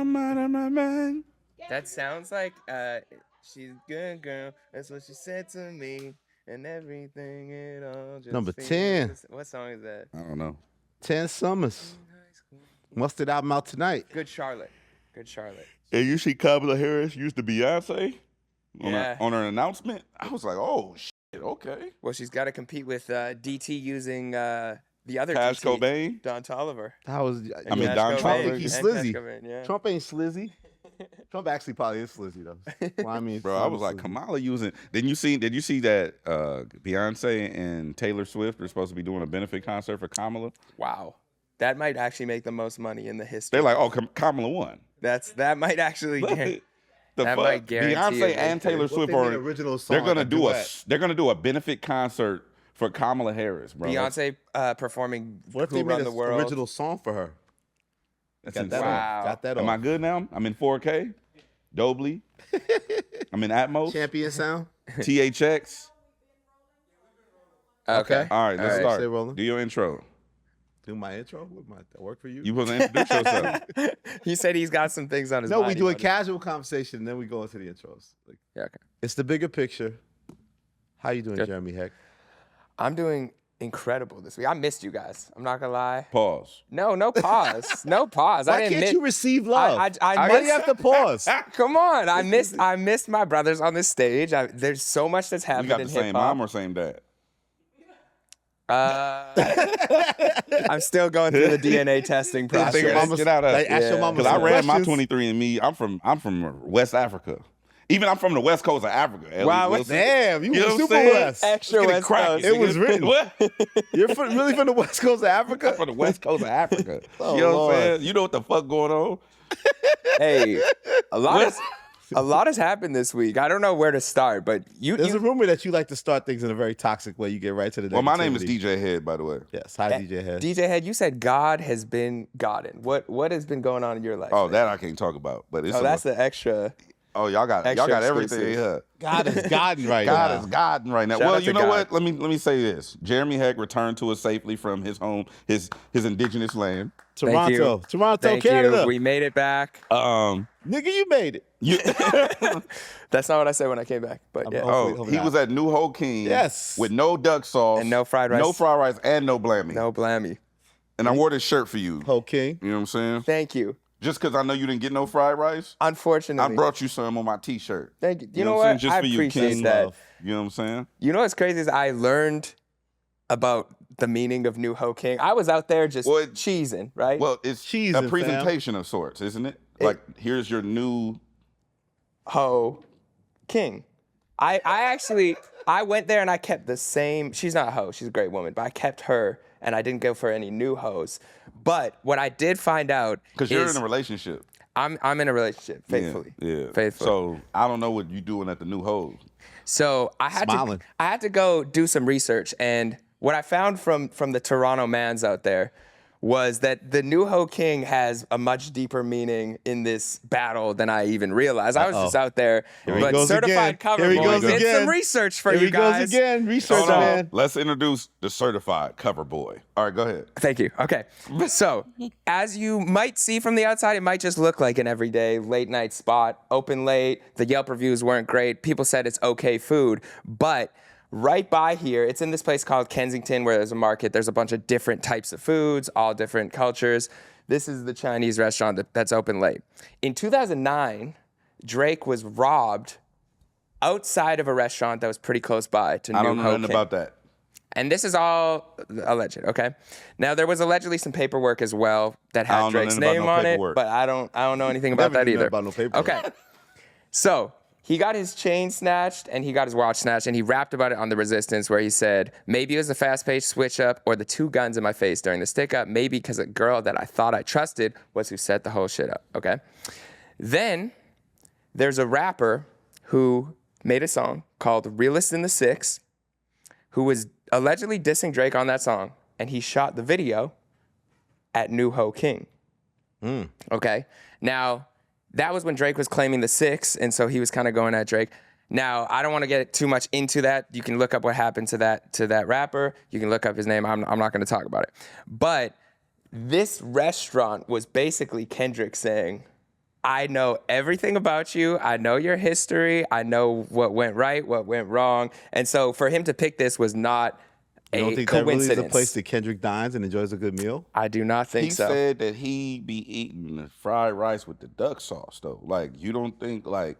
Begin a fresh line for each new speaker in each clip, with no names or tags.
I'm out of my mind.
That sounds like she's good girl. That's what she said to me. And everything it all just
Number 10.
What song is that?
I don't know.
10 Summers. Mustard album out tonight.
Good Charlotte. Good Charlotte.
And you see Kamala Harris used to Beyonce
Yeah.
on her announcement. I was like, oh, shit, okay.
Well, she's got to compete with DT using the other
Cash
DT,
Cobain.
Don Tolliver.
That was.
I mean, Don
Cash
Trump
Cobain.
think
Cobain
he's
and
slizzy.
Cash Cobain, yeah.
Trump ain't slizzy. Trump actually probably is slizzy though. Well, I mean,
Bro, I was like, Kamala using. Did you see that Beyonce and Taylor Swift are supposed to be doing a benefit concert for Kamala?
Wow. That might actually make the most money in the history.
They're like, oh, Kamala won.
That might actually
The
that
fuck?
might guarantee
Beyonce
it.
and Taylor Swift
are
are
original song.
they're gonna do a benefit concert for Kamala Harris, bro.
Beyonce performing
What if
Who
they made
Run
an
the World.
original song for her?
That's
Got that
insane.
Wow.
on. Got that
Am
on.
I good now? I'm in 4K, Dolby. I'm in Atmos,
Champion sound.
THX.
Okay.
All right, let's
All right,
start.
stay rolling.
Do your intro.
Do my intro. Would that work for you?
You supposed to introduce yourself.
He said he's got some things on his
No,
mind.
we do
he
a casual conversation, and then we go into the intros. Like,
Yeah, okay.
it's the bigger picture. How you doing,
Good.
Jeremy Hecht?
I'm doing incredible this week. I missed you guys. I'm not gonna lie.
Pause.
No pause. No pause.
Why
I didn't
can't
miss.
you receive love?
I
Why do you have to pause?
Come on. I missed my brothers on this stage. There's so much that's
You
happened
got the
in
same
hip
mom
hop.
or same dad?
I'm still going through the DNA testing
Ask your
process.
mama-
Get out of
like, ask your
Yeah.
mama
Because I
some
ran my
questions.
23andMe. I'm from West Africa. Even I'm from the west coast of Africa. Elliott
Wow,
Wilson.
Damn, you
You know
were
what I'm
super
saying?
West.
Extra
Let's get it
West
cracking,
Coast.
It was
nigga.
written.
What?
You're really from the West Coast of Africa?
From the west coast of Africa.
Oh,
you know what
Lord.
I'm saying? You know what the fuck going on?
Hey, a lot has happened this week. I don't know where to start, but
There's a rumor that you like to start things in a very toxic way. You get right to the
Well, my name is
negativity.
DJ Hed, by the way.
Yes, hi DJ Hed.
DJ Hed, you said God has been Goddin. What has been going on in your life?
Oh,
man?
that I can't talk about. But it's
That's the extra.
oh, y'all got
extra
everything
exclusive.
here.
God is godding right
God
now.
is God right now.
Shout
Well,
out
you
to
know
God.
what? Let me say this. Jeremy Hecht returned to us safely from his home, his indigenous land.
Thank you.
Toronto,
Thank
Canada.
you. We made it back.
Nigga, you made it.
You,
That's not what I said when I came back, but yeah.
Hopefully
he
not.
was at New Ho King.
Yes.
With no duck sauce.
And no fried rice.
No fried rice and no blammy.
No blammy.
And I wore this shirt for you.
Ho King.
You know what I'm saying?
Thank you.
Just because I know you didn't get no fried rice,
Unfortunately.
I brought you some on my T-shirt.
Thank you. You
know
know
what I'm
what?
saying? Just
I
for you,
appreciate
King.
that.
Love.
You know what I'm saying?
You know what's crazy is I learned about the meaning of New Ho King. I was out there just cheesing, right?
Well, it's
Cheesing,
a
fam.
presentation of sorts, isn't it? Like, here's your new...
Ho King. I went there and I kept the same. She's not a hoe. She's a great woman, but I kept her and I didn't go for any new hoes. But what I did find out
Because you're
is
in a relationship.
I'm in a relationship, faithfully.
Yeah.
Faithfully.
So, I don't know what you doing at the new hoes.
So I had to go do some research, and what I found from the Toronto mans out there was that the New Ho King has a much deeper meaning in this battle than I even realized. I was just out there, but
goes
certified
again.
cover
Here he
boy
goes
did
again.
some research for
Here
you
he
guys.
goes again. Research,
Hold on.
man.
Let's introduce the certified cover boy. All right, go ahead.
Thank you. Okay. So, as you might see from the outside, it might just look like an everyday late night spot, open late. The Yelp reviews weren't great. People said it's okay food. But right by here, it's in this place called Kensington where there's a market. There's a bunch of different types of foods, all different cultures. This is the Chinese restaurant that's open late. In 2009, Drake was robbed outside of a restaurant that was pretty close by to New Ho
I don't know nothing
King.
about that.
And this is all alleged, okay? Now there was allegedly some paperwork as well that
I
had
don't know
Drake's
nothing about
name
no
on it,
paperwork.
but I don't know anything about
Never
that
knew
either.
about no paperwork.
Okay. So he got his chain snatched and he got his watch snatched, and he rapped about it on The Resistance where he said, maybe it was the fast-paced switch up or the two guns in my face during the stick up, maybe because a girl that I thought I trusted was who set the whole shit up, okay? Then there's a rapper who made a song called Realist in the Six, who was allegedly dissing Drake on that song, and he shot the video at New Ho King. Okay? Now, that was when Drake was claiming the six, and so he was kind of going at Drake. Now, I don't want to get too much into that. You can look up what happened to that rapper. You can look up his name. I'm not going to talk about it. But this restaurant was basically Kendrick saying, I know everything about you. I know your history. I know what went right, what went wrong. And so for him to pick this was not
You don't
a
think that really is
coincidence.
a place that Kendrick dines and enjoys a good meal?
I do not think
He
so.
said that he be eating the fried rice with the duck sauce, though. Like, you don't think, like,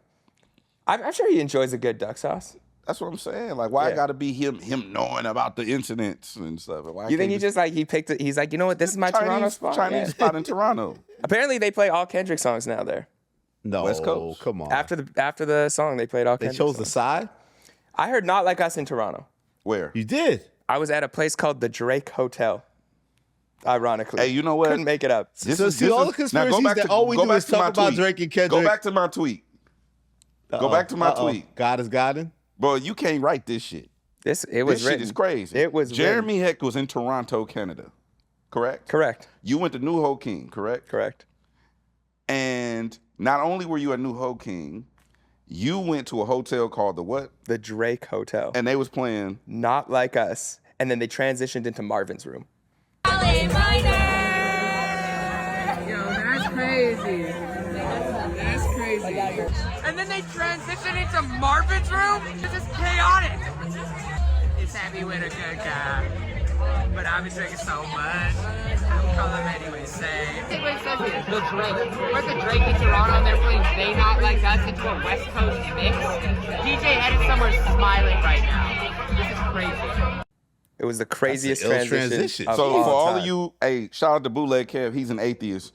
I'm sure he enjoys a good duck sauce.
that's what I'm saying. Like, why
Yeah.
it got to be him knowing about the incidents and stuff? Why
You think
can't
he just like, he picked it, he's like, you know what, this is my Toronto spot?
Chinese
Yeah.
spot in Toronto.
Apparently they play all Kendrick songs now there.
No,
West Coast?
come on.
After the song, they played all
They
Kendrick
chose the
songs.
side?
I heard Not Like Us in Toronto.
Where?
You did.
I was at a place called the Drake Hotel. Ironically.
Hey, you know what?
Couldn't make it up.
So see, all the conspiracies that all we do is talk about Drake and Kendrick.
Go back to my tweet. Go back to my tweet.
God is Godin.
Bro, you can't write this shit.
It was
This
written.
shit is crazy.
It was
Jeremy Hecht was in Toronto, Canada. Correct?
Correct.
You went to New Ho King, correct?
Correct.
And not only were you at New Ho King, you went to a hotel called the what?
The Drake Hotel.
And they was playing.
Not Like Us. And then they transitioned into Marvin's Room.
Yo, that's crazy. That's crazy. And then they transition into Marvin's Room? This is chaotic. It's happy with a good guy. But I've been drinking so much. I'm calling anyway, say. Take what it says here. The Drake. We're the Drake in Toronto and they're playing They Not Like Us into a West Coast mix. DJ Hed is somewhere smiling right now. This is crazy.
It was the craziest
That's an ill
transition.
transition.
Of
So for all
time.
of you, hey, shout out to Bootleg Kev. He's an atheist.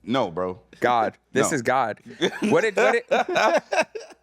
No, bro.
God. This
No.
is God. What did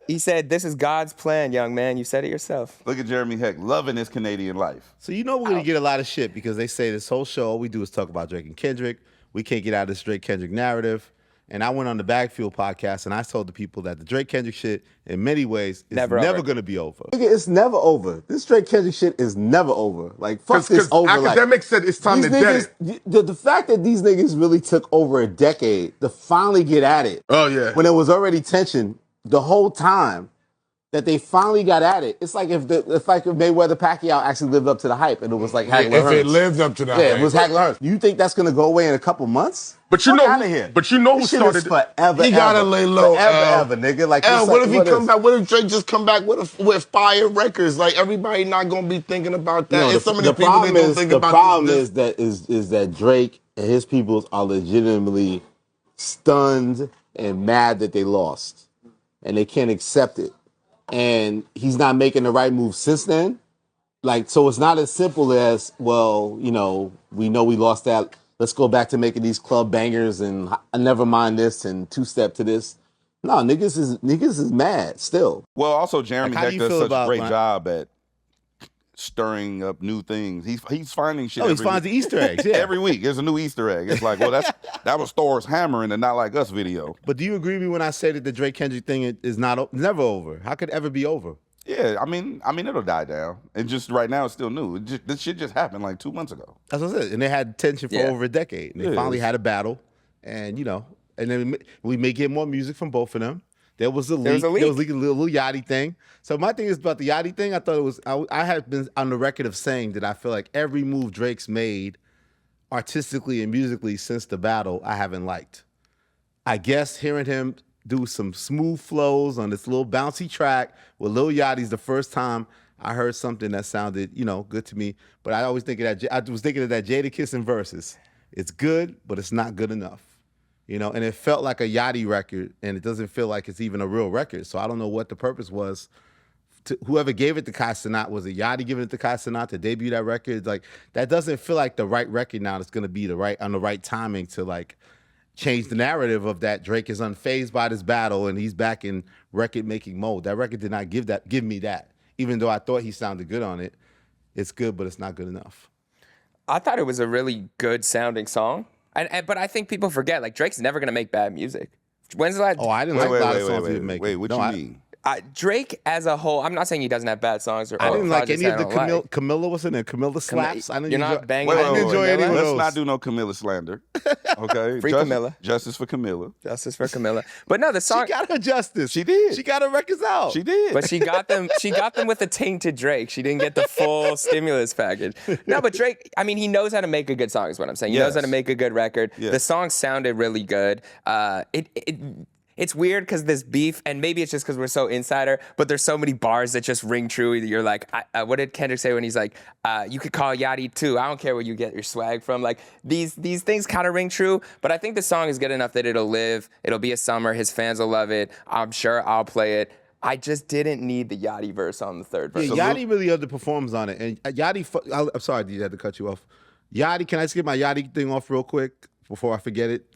he said, this is God's plan, young man. You said it yourself.
Look at Jeremy Hecht loving his Canadian life.
So you know we're gonna get a lot of shit because they say this whole show all we do is talk about Drake and Kendrick. We can't get out of this Drake Kendrick narrative. And I went on the Bagfield podcast and I told the people that the Drake Kendrick shit, in many ways, is
Never
never
over.
gonna be over.
Nigga, it's never over. This Drake Kendrick shit is never over. Like, fuck this over.
Academics said it's time
these
to dead
niggas,
it.
the fact that these niggas really took over a decade to finally get at it.
Oh, yeah.
When there was already tension the whole time that they finally got at it. It's like if Mayweather Pacquiao actually lived up to the hype and it was like Hagler
If
Hearns.
it lived up to that.
Yeah, it was Hagler Hearns. You think that's gonna go away in a couple months?
But you
Fuck
know,
outta here.
But you know who
This shit
started
is forever.
He gotta
ever.
lay low.
Forever, nigga. Like, it's
what
like,
if he
what
come
is-
back? What if Drake just come back with fire records? Like everybody not gonna be thinking about that.
No,
and so many people
problem
they don't
is,
think
the
about
problem
this.
is that Drake and his peoples are legitimately stunned and mad that they lost, and they can't accept it. And he's not making the right move since then. Like, so it's not as simple as, well, you know we lost that. Let's go back to making these club bangers and never mind this and two-step to this. No, niggas is mad still.
Well, also Jeremy
Like, how do
Hecht
you
does
feel
such a
about
great
when
job at stirring up new things. He's finding shit.
Oh, he
every
finds the
week.
Easter eggs, yeah.
Every week there's a new Easter egg. It's like, well, that was Thor's hammer in the Not Like Us video.
But do you agree with me when I say that the Drake Kendrick thing is never over? How could it ever be over?
Yeah, I mean it'll die down. And just right now it's still new. This shit just happened like 2 months ago.
That's what I said. And they had tension for
Yeah.
over a decade. And they
Yeah.
finally had a battle. And, and then we may get more music from both of them. There was a leak. There was a Lil Yachty thing. So my thing is about the Yachty thing. I thought it was, I had been on the record of saying that I feel like every move Drake's made artistically and musically since the battle, I haven't liked. I guess hearing him do some smooth flows on this little bouncy track with Lil Yachty's the first time I heard something that sounded, good to me. But I always think of that. I was thinking of that Jadakiss in Versus. It's good, but it's not good enough. And it felt like a Yachty record, and it doesn't feel like it's even a real record. So I don't know what the purpose was. Whoever gave it to Kai Cenat, was it Yachty giving it to Kai Cenat to debut that record? Like, that doesn't feel like the right record now. That's going to be on the right timing to like change the narrative of that Drake is unfazed by this battle and he's back in record making mode. That record did not give me that. Even though I thought he sounded good on it, it's good, but it's not good enough.
I thought it was a really good sounding song. But I think people forget, like, Drake's never going to make bad music. When's the last...
Oh, I didn't like a lot of songs he was making.
Wait, what
No,
you
I-
mean?
Drake as a whole, I'm not saying he doesn't have bad songs. Or
I didn't like any of the
Like.
Camilla. What's in there? Camilla slaps. I didn't
You're
enjoy,
not banging.
I didn't enjoy any of
Let's
those.
not do no Camilla slander. Okay,
Free Camilla.
Justice for Camilla.
Justice for Camilla. But no, the song.
She got her justice.
She did.
She got her records out.
She did.
But she got them. She got them with a tainted Drake. She didn't get the full stimulus package. No, but Drake. I mean, he knows how to make a good song. Is what I'm saying. He knows how to make a good record.
Yes.
The song sounded really good. It's weird because this beef, and maybe it's just because we're so insider, but there's so many bars that just ring true. You're like, what did Kendrick say when he's like, you could call Yachty too. I don't care where you get your swag from. Like these things kind of ring true, but I think the song is good enough that it'll live. It'll be a summer. His fans will love it. I'm sure I'll play it. I just didn't need the Yachty verse on the third verse.
Yeah, Yachty really underperforms on it. And Yachty, I'm sorry, DJ, I had to cut you off. Yachty, can I just get my Yachty thing off real quick before I forget it?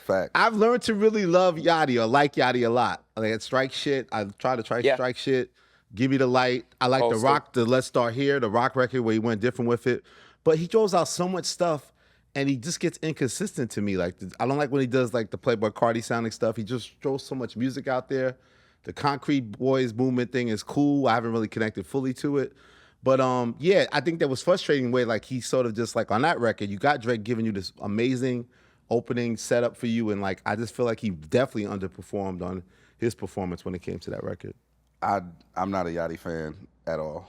Fact.
I've learned to really love Yachty or like Yachty a lot. Like Strike Shit. I try to Strike Shit. Give Me the Light. I like the rock, the Let's Start Here, the rock record where he went different with it. But he throws out so much stuff and he just gets inconsistent to me. Like I don't like when he does like the Playboy Cardi sounding stuff. He just throws so much music out there. The Concrete Boys movement thing is cool. I haven't really connected fully to it. But yeah, I think that was frustrating way like he sort of just like on that record, you got Drake giving you this amazing opening setup for you, and like I just feel like he definitely underperformed on his performance when it came to that record.
I'm not a Yachty fan at all,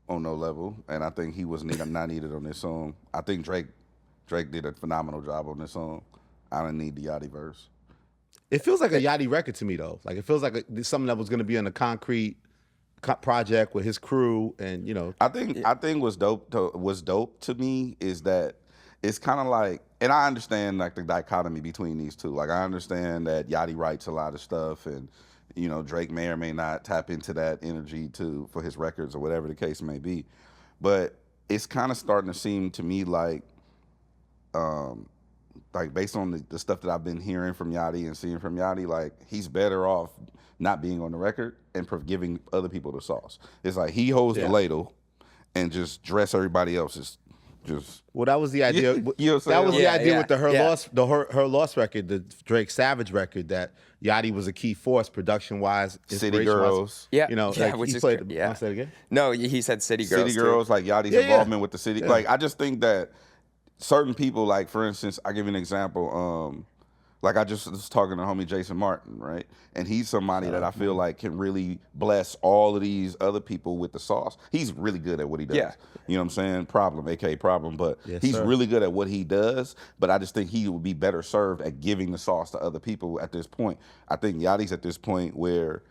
on no level, and I think he was not needed on this song. I think Drake did a phenomenal job on this song. I don't need the Yachty verse.
It feels like a Yachty record to me though. Like it feels like something that was going to be in a Concrete project with his crew, and you know.
I think what's dope to me is that it's kind of like, and I understand like the dichotomy between these two. Like I understand that Yachty writes a lot of stuff, and you know Drake may or may not tap into that energy for his records or whatever the case may be. But it's kind of starting to seem to me like based on the stuff that I've been hearing from Yachty and seeing from Yachty, like he's better off not being on the record and giving other people the sauce. It's like he holds the ladle and just dress everybody else's.
Well, that was the idea.
You know
that was the idea with the
Her
Loss record, the Drake Savage record. That Yachty was a key force production wise,
City Girls.
You know,
yeah,
like
which
he
is
played.
yeah.
Say it again.
No, he said City Girls.
City Girls, like Yachty's involvement with the city. Like I just think that certain people, like for instance, I give you an example. Like I just was talking to homie Jason Martin, right? And he's somebody that I feel like can really bless all of these other people with the sauce. He's really good at what he does.
Yeah.
You know what I'm saying? Problem, aka Problem. But he's really good at what he does. But I just think he would be better served at giving the sauce to other people at this point. I think Yachty's at this point where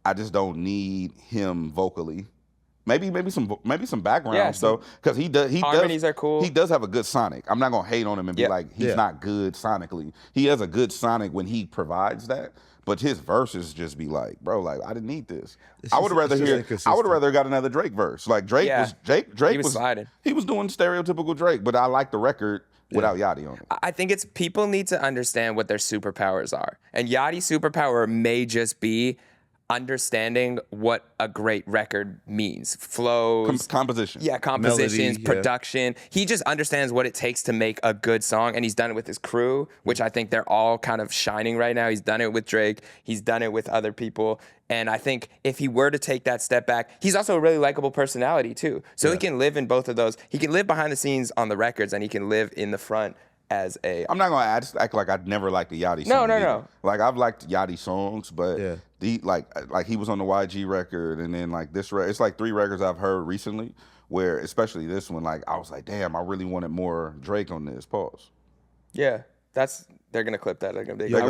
I just don't need him vocally. Maybe some backgrounds though, because
harmonies are cool.
He does have a good sonic. I'm not gonna hate on him and be like he's not good sonically. He has a good sonic when he provides that, but his verses just be like, bro, like I didn't need this. I would rather have got another Drake verse. Like Drake was
sliding.
He was doing stereotypical Drake, but I like the record without Yachty on it.
I think it's people need to understand what their superpowers are, and Yachty's superpower may just be understanding what a great record means. Flows.
Composition.
Yeah, compositions,
Melody,
production. He just understands what it takes to make a good song, and he's done it with his crew, which I think they're all kind of shining right now. He's done it with Drake. He's done it with other people. And I think if he were to take that step back, he's also a really likable personality too. So he can live in both of those. He can live behind the scenes on the records, and he can live in the front as a...
I'm not gonna act like I'd never liked the Yachty song.
No.
Like I've liked Yachty songs, but like he was on the YG record, and then like this it's like 3 records I've heard recently where, especially this one, like I was like, damn, I really wanted more Drake on this. Pause.
Yeah, they're gonna clip that. I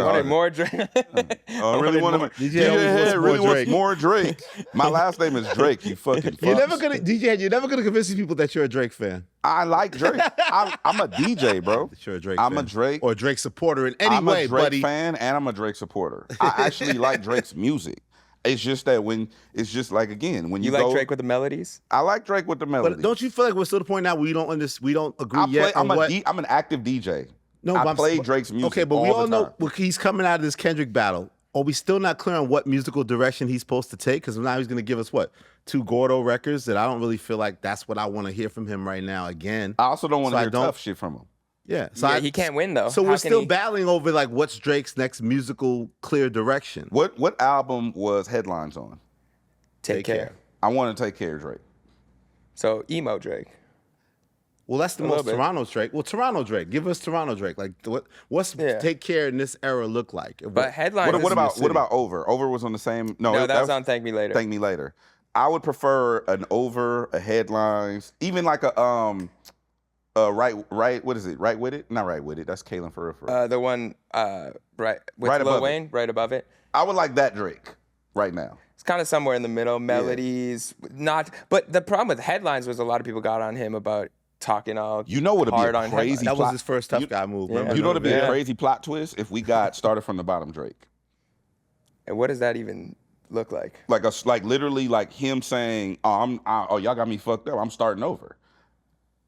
wanted more Drake.
I really wanted more. DJ Hed really wants more Drake. My last name is Drake. You fucking.
You're never gonna convince these people that you're a Drake fan.
I like Drake. I'm a DJ, bro.
You're a Drake
I'm
fan.
a Drake
or Drake supporter in any way,
I'm a Drake
buddy.
fan and I'm a Drake supporter. I actually like Drake's music. It's just that when it's just like again when you
like Drake with the melodies.
I like Drake with the melodies.
But don't you feel like we're still at the point now where we don't agree yet?
I'm an active DJ.
No,
I play Drake's music.
Okay, but we all know
time.
he's coming out of this Kendrick battle. Are we still not clear on what musical direction he's supposed to take? Because now he's going to give us 2 Gordo records that I don't really feel like that's what I want to hear from him right now. Again,
I also don't want to hear tough shit from him.
Yeah,
he can't win though.
So we're still battling over like what's Drake's next musical clear direction.
What album was Headlines on?
Take Care.
I want to Take Care, Drake.
So emo Drake.
Well, that's the most Toronto Drake. Well, Toronto Drake. Give us Toronto Drake. Like, what's Take Care in this era look like?
But Headlines.
What about Over? Over was on the same. No,
that was on Thank Me Later.
Thank Me Later. I would prefer an Over, a Headlines, even like a right. What is it? Right with it? Not Right with it. That's Kalen for real.
The one with Lil Wayne, right above it.
I would like that Drake right now.
It's kind of somewhere in the middle. Melodies, not. But the problem with Headlines was a lot of people got on him about talking all.
You know what'd be a crazy?
That was his first tough guy move.
You know what'd be a crazy plot twist if we got Started From the Bottom Drake.
And what does that even look like?
Like literally like him saying, "Oh, y'all got me fucked up. I'm starting over."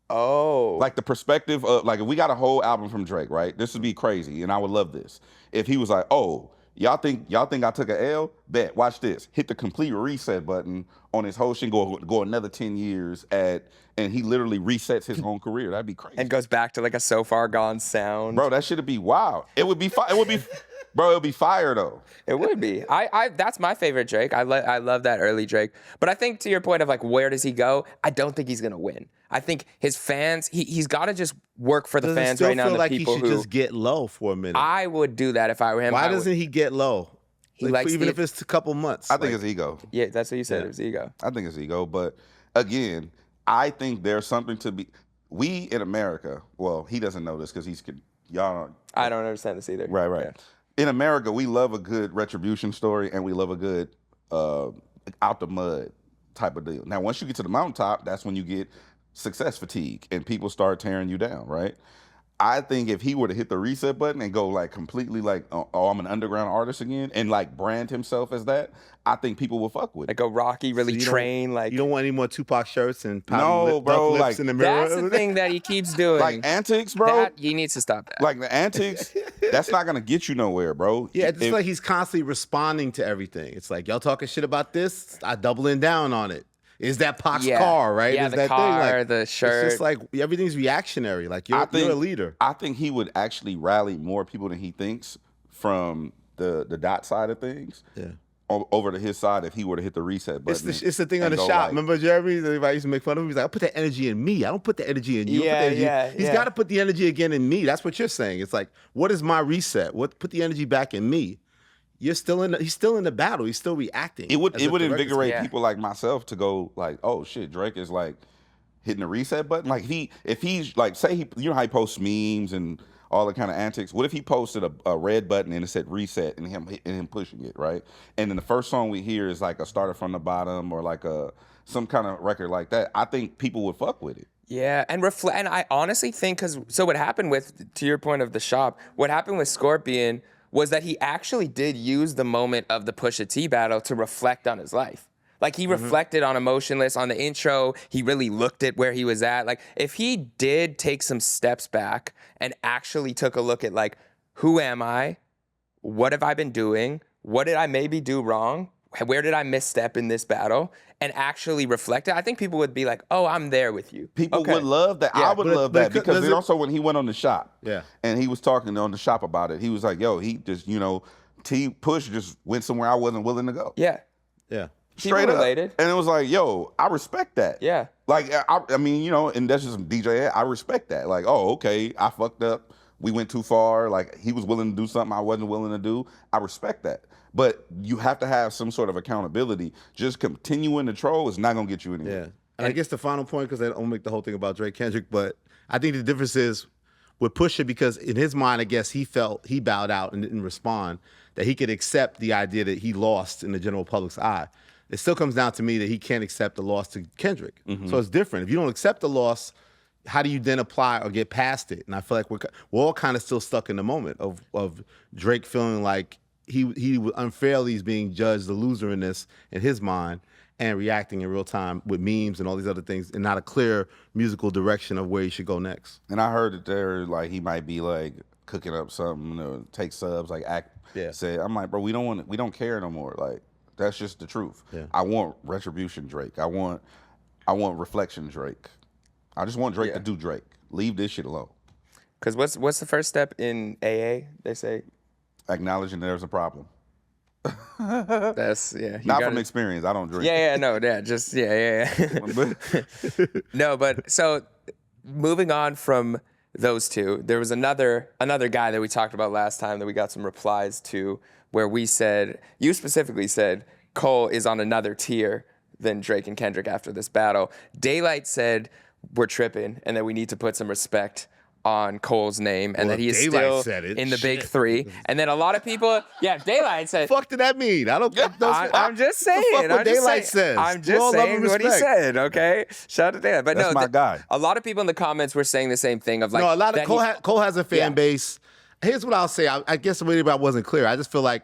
Oh.
Like the perspective of like if we got a whole album from Drake, right? This would be crazy, and I would love this if he was like, "Oh, y'all think I took a L? Bet. Watch this. Hit the complete reset button on his whole shit. Go another 10 years and he literally resets his own career. That'd be crazy.
And goes back to like a So Far Gone sound.
Bro, that shit'd be wild. It would be bro, it would be fire though.
It would be. That's my favorite Drake. I love that early Drake. But I think to your point of like where does he go? I don't think he's gonna win. I think his fans, he's got to just work for the fans right now.
Does it still feel like he should just get low for a minute?
I would do that if I were him.
Why doesn't he get low?
He likes
even if it's a couple months.
I think it's ego.
Yeah, that's what you said. It was ego.
I think it's ego. But again, I think there's something to be. We in America, well, he doesn't know this because y'all don't.
I don't understand this either.
Right. Yeah. In America, we love a good retribution story and we love a good out the mud type of deal. Now, once you get to the mountaintop, that's when you get success fatigue and people start tearing you down, right? I think if he were to hit the reset button and go like completely like, oh, I'm an underground artist again, and like brand himself as that, I think people will fuck with it.
Like a Rocky really train, like
you don't want any more Tupac shirts and
bro,
lips in the mirror.
That's the thing that he keeps doing.
Like antics, bro.
He needs to stop that.
Like the antics, that's not gonna get you nowhere, bro.
Yeah, it's like he's constantly responding to everything. It's like y'all talking shit about this, I doubling down on it. Is that Pac's car, right?
Yeah,
Is
the
that
car,
thing? Like,
the shirt.
It's just like everything's reactionary. Like you're a leader.
I think he would actually rally more people than he thinks from the dot side of things.
Yeah.
Over to his side if he were to hit the reset button.
It's the thing on the shop. Remember Jeremy? Everybody used to make fun of him. He's like, I put that energy in me. I don't put the energy in you. He's got to put the energy again in me. That's what you're saying. It's like, what is my reset? Put the energy back in me. He's still in the battle. He's still reacting.
It would invigorate people like myself to go like, oh shit, Drake is like hitting the reset button. Like if he's like, say you know how he posts memes and all the kind of antics. What if he posted a red button and it said reset and him pushing it, right? And then the first song we hear is like a Started From the Bottom or like some kind of record like that. I think people would fuck with it.
Yeah, and I honestly think so what happened to your point of the shop, what happened with Scorpion was that he actually did use the moment of the Pusha T battle to reflect on his life. Like he reflected on Emotionless on the intro. He really looked at where he was at. Like if he did take some steps back and actually took a look at like, who am I? What have I been doing? What did I maybe do wrong? Where did I misstep in this battle? And actually reflect it. I think people would be like, oh, I'm there with you.
People would love that. Yeah, I would love that because then also when he went on the shop and he was talking on the shop about it, he was like, yo, he just, Push just went somewhere I wasn't willing to go.
Yeah.
Yeah.
Straight up. And it was like, yo, I respect that.
Yeah.
Like, I mean, and that's just DJ Hed. I respect that. Like, oh, okay, I fucked up. We went too far. Like, he was willing to do something I wasn't willing to do. I respect that. But you have to have some sort of accountability. Just continuing to troll is not going to get you anywhere.
Yeah. And I guess the final point, because I don't make the whole thing about Drake Kendrick, but I think the difference is with Pusha, because in his mind, I guess he felt he bowed out and didn't respond, that he could accept the idea that he lost in the general public's eye. It still comes down to me that he can't accept the loss to Kendrick. Mm-hmm. So it's different. If you don't accept the loss, how do you then apply or get past it? And I feel like we're all kind of still stuck in the moment of Drake feeling like he unfairly is being judged the loser in this in his mind and reacting in real time with memes and all these other things and not a clear musical direction of where he should go next.
And I heard that he might be like cooking up something or take subs, like act. Yeah. Say, I'm like, bro, we don't care no more. Like that's just the truth. Yeah. I want retribution Drake. I want reflection Drake. I just want Drake to do Drake. Leave this shit alone.
Because what's the first step in AA? They say
Acknowledging there's a problem.
that's
Not from experience. I don't drink.
No, but so moving on from those two, there was another guy that we talked about last time that we got some replies to, where you specifically said Cole is on another tier than Drake and Kendrick after this battle. Daylight said we're tripping and that we need to put some respect on Cole's name and that he is still in the big three. And then a lot of people, Daylight said.
Fuck did that mean? I don't.
I'm just saying.
Fuck what Daylight says.
I'm just saying what he said. Okay, shout out to Daylight. But
that's my guy.
A lot of people in the comments were saying the same thing of like.
No, a lot of Cole has a fan base. Here's what I'll say. I guess maybe I wasn't clear. I just feel like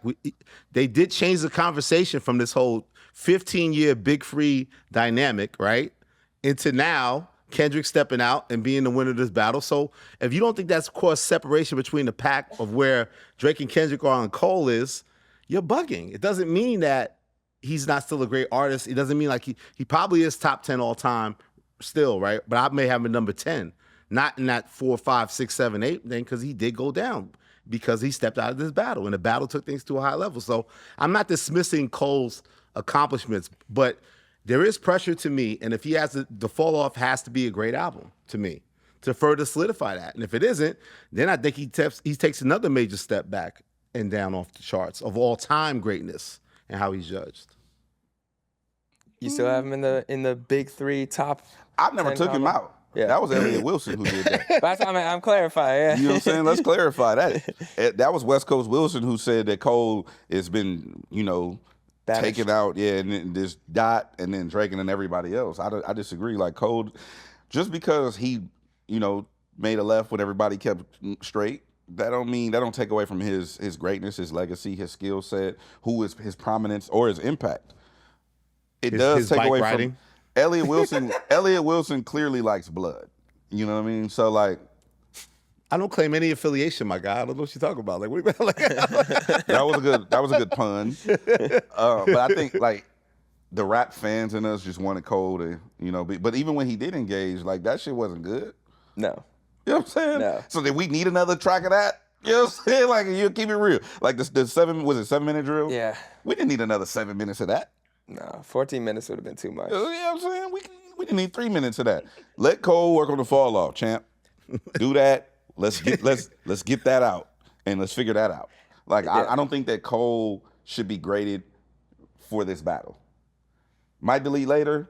they did change the conversation from this whole 15-year big free dynamic, right, into now Kendrick stepping out and being the winner of this battle. So if you don't think that's caused separation between the pack of where Drake and Kendrick are and Cole is, you're bugging. It doesn't mean that he's not still a great artist. It doesn't mean like he probably is top 10 all time still, right? But I may have him number 10. Not in that 4, 5, 6, 7, 8 thing, because he did go down because he stepped out of this battle, and the battle took things to a high level. So I'm not dismissing Cole's accomplishments, but there is pressure to me, and if he has the fall off, has to be a great album to me to further solidify that. And if it isn't, then I think he takes another major step back and down off the charts of all time greatness and how he's judged.
You still have him in the big three top?
I never took him out. Yeah. That was Elliott Wilson who did that.
That's why I'm clarifying. Yeah.
You know what I'm saying? Let's clarify that. That was West Coast Wilson who said that Cole has been, taken out, and then this Dot and then Drake and then everybody else. I disagree. Like Cole, just because he, made a left when everybody kept straight, that don't take away from his greatness, his legacy, his skill set, his prominence or his impact. It does take away from Elliott Wilson. Elliott Wilson clearly likes blood. You know what I mean? So like,
I don't claim any affiliation, my guy. I don't know what you're talking about. Like, what like
that was a good pun. But I think like the rap fans in us just wanted Cole to, but even when he did engage, like that shit wasn't good.
No.
You know what I'm saying?
No.
So did we need another track of that? You know what I'm saying? Like, you keep it real. Like the 7-minute drill?
Yeah.
We didn't need another 7 minutes of that.
No, 14 minutes would have been too much.
You know what I'm saying? We didn't need 3 minutes of that. Let Cole work on the fall off, champ. Do that. Let's get that out and let's figure that out. Like I don't think that Cole should be graded for this battle. Might delete later,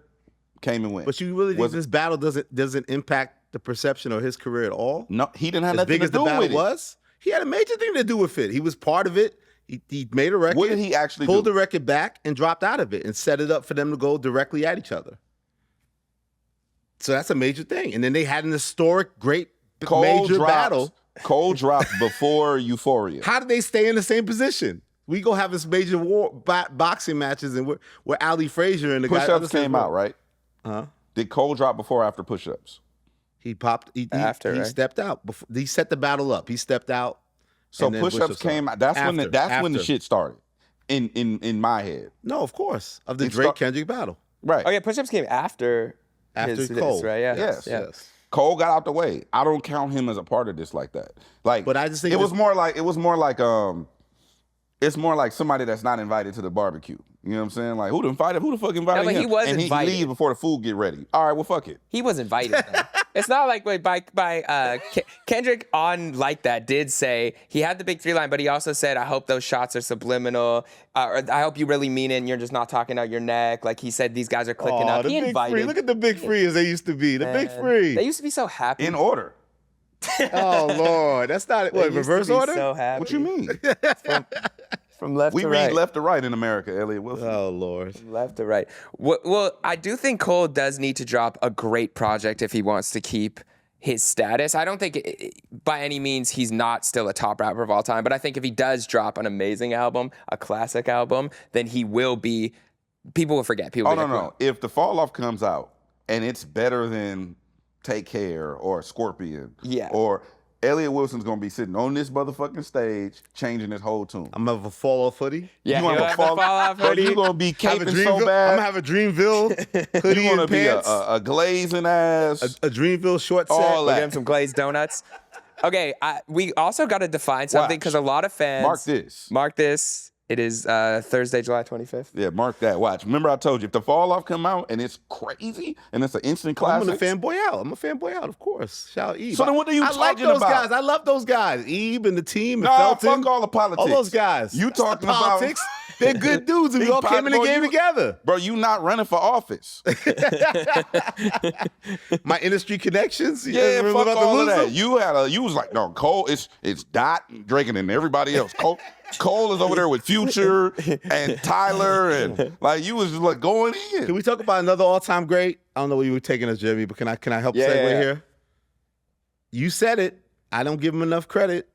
came and went.
But you really think this battle doesn't impact the perception of his career at all?
No, he didn't have nothing to do with it.
As big as the battle was, he had a major thing to do with it. He was part of it. He made a record.
What did he actually
pulled
do?
the record back and dropped out of it and set it up for them to go directly at each other. So that's a major thing. And then they had an historic, great major battle.
Cole dropped before Euphoria.
How did they stay in the same position? We go have this major boxing matches and where Ali Frazier and the guy.
Push-ups came out, right?
Huh?
Did Cole drop before or after push-ups?
He popped. He stepped out. He set the battle up. He stepped out.
So push-ups came out. That's when the shit started. In my head.
No, of course. Of the Drake Kendrick battle.
Right.
Oh yeah, push-ups came after
Cole.
Right? Yeah.
Yes.
Cole got out the way. I don't count him as a part of this like that. Like,
but I just think
it was more like it's more like somebody that's not invited to the barbecue. You know what I'm saying? Like, who the fuck invited him?
He was
and
invited.
he leaves before the food get ready. All right, well, fuck it.
He was invited. It's not like Kendrick on Like That did say he had the big 3 line, but he also said, I hope those shots are subliminal. Or I hope you really mean it and you're just not talking out your neck. Like he said, these guys are clicking up. He invited.
Look at the big free as they used to be. The big free.
They used to be so happy.
In order.
Oh, Lord. That's not what, reverse order?
So happy.
What you mean?
From left to right.
We read left to right in America, Elliott Wilson.
Oh, Lord.
Left to right. Well, I do think Cole does need to drop a great project if he wants to keep his status. I don't think by any means he's not still a top rapper of all time, but I think if he does drop an amazing album, a classic album, then he will be, people will forget. People will
no. If the Fall Off comes out and it's better than Take Care or Scorpion, or Elliott Wilson's gonna be sitting on this motherfucking stage changing his whole tune.
I'm gonna have a fall off hoodie.
Yeah, you gonna have a fall off hoodie.
You gonna be caping so bad.
I'm gonna have a Dreamville hoodie.
You gonna
and
be
pants.
a glazing ass.
A Dreamville short set.
All that. Some glazed donuts. Okay, we also got to define something because a lot of fans...
Mark this.
It is Thursday, July 25th.
Yeah, mark that. Watch. Remember I told you, if the Fall Off come out and it's crazy and it's an instant classic.
I'm a fanboy out, of course. Shout out Ebe.
So then what are you talking
like those
about?
guys. I love those guys. Ebe and the team and
No,
Felton.
fuck all the politics.
All those guys.
You
That's
talking
not
about...
politics. They're good dudes and we all came in the game together.
Bro, you not running for office.
My industry connections.
Yeah, fuck all of that. You was like, no, Cole, it's Dot, Drake, and everybody else. Cole is over there with Future and Tyler, and like you was just like going in.
Can we talk about another all-time great? I don't know where you were taking us, Jeremy, but can I help segue here? You said it. I don't give him enough credit.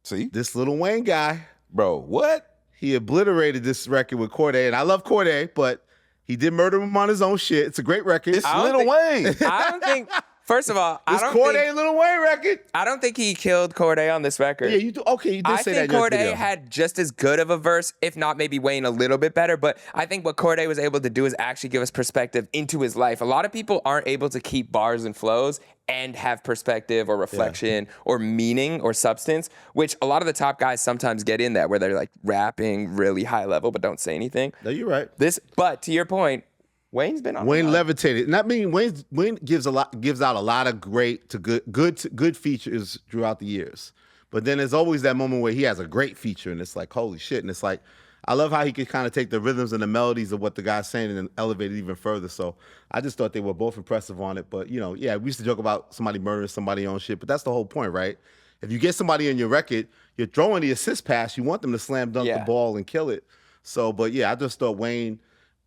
See?
This Lil Wayne guy.
Bro, what?
He obliterated this record with Cordae, and I love Cordae, but he did murder him on his own shit. It's a great record.
It's Lil Wayne.
I don't think... First of all,
this Cordae Lil Wayne record.
I don't think he killed Cordae on this record.
Yeah, you do. Okay, you did say that.
I think Cordae had just as good of a verse, if not maybe Wayne a little bit better. But I think what Cordae was able to do is actually give us perspective into his life. A lot of people aren't able to keep bars and flows and have perspective or reflection or meaning or substance, which a lot of the top guys sometimes get in that, where they're like rapping really high level but don't say anything.
No, you're right.
But to your point, Wayne's been on.
Wayne levitated. And that means Wayne gives out a lot of great to good features throughout the years. But then there's always that moment where he has a great feature and it's like, holy shit. And it's like, I love how he could kind of take the rhythms and the melodies of what the guy's saying and then elevate it even further. So I just thought they were both impressive on it. But, we used to joke about somebody murdering somebody on shit, but that's the whole point, right? If you get somebody in your record, you're throwing the assist pass, you want them to slam dunk the ball and kill it. So, but I just thought Wayne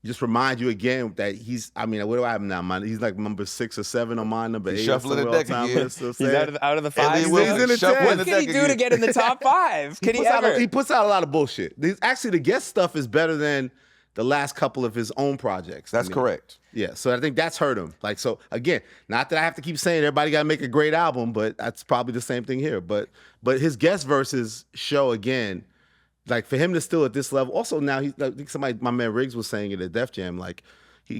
just remind you again that he's, what do I have now? He's like number 6 or 7 on mine, number 8.
Shuffling the deck again.
He's out of the 5.
He's in the 10.
What can he do to get in the top 5?
He puts out a lot of bullshit. Actually, the guest stuff is better than the last couple of his own projects.
That's correct.
Yeah, so I think that's hurt him. Like, so again, not that I have to keep saying everybody got to make a great album, but that's probably the same thing here. But his guest verses show again. Like, for him to still at this level, also now, I think my man Riggs was saying it at Def Jam, like, he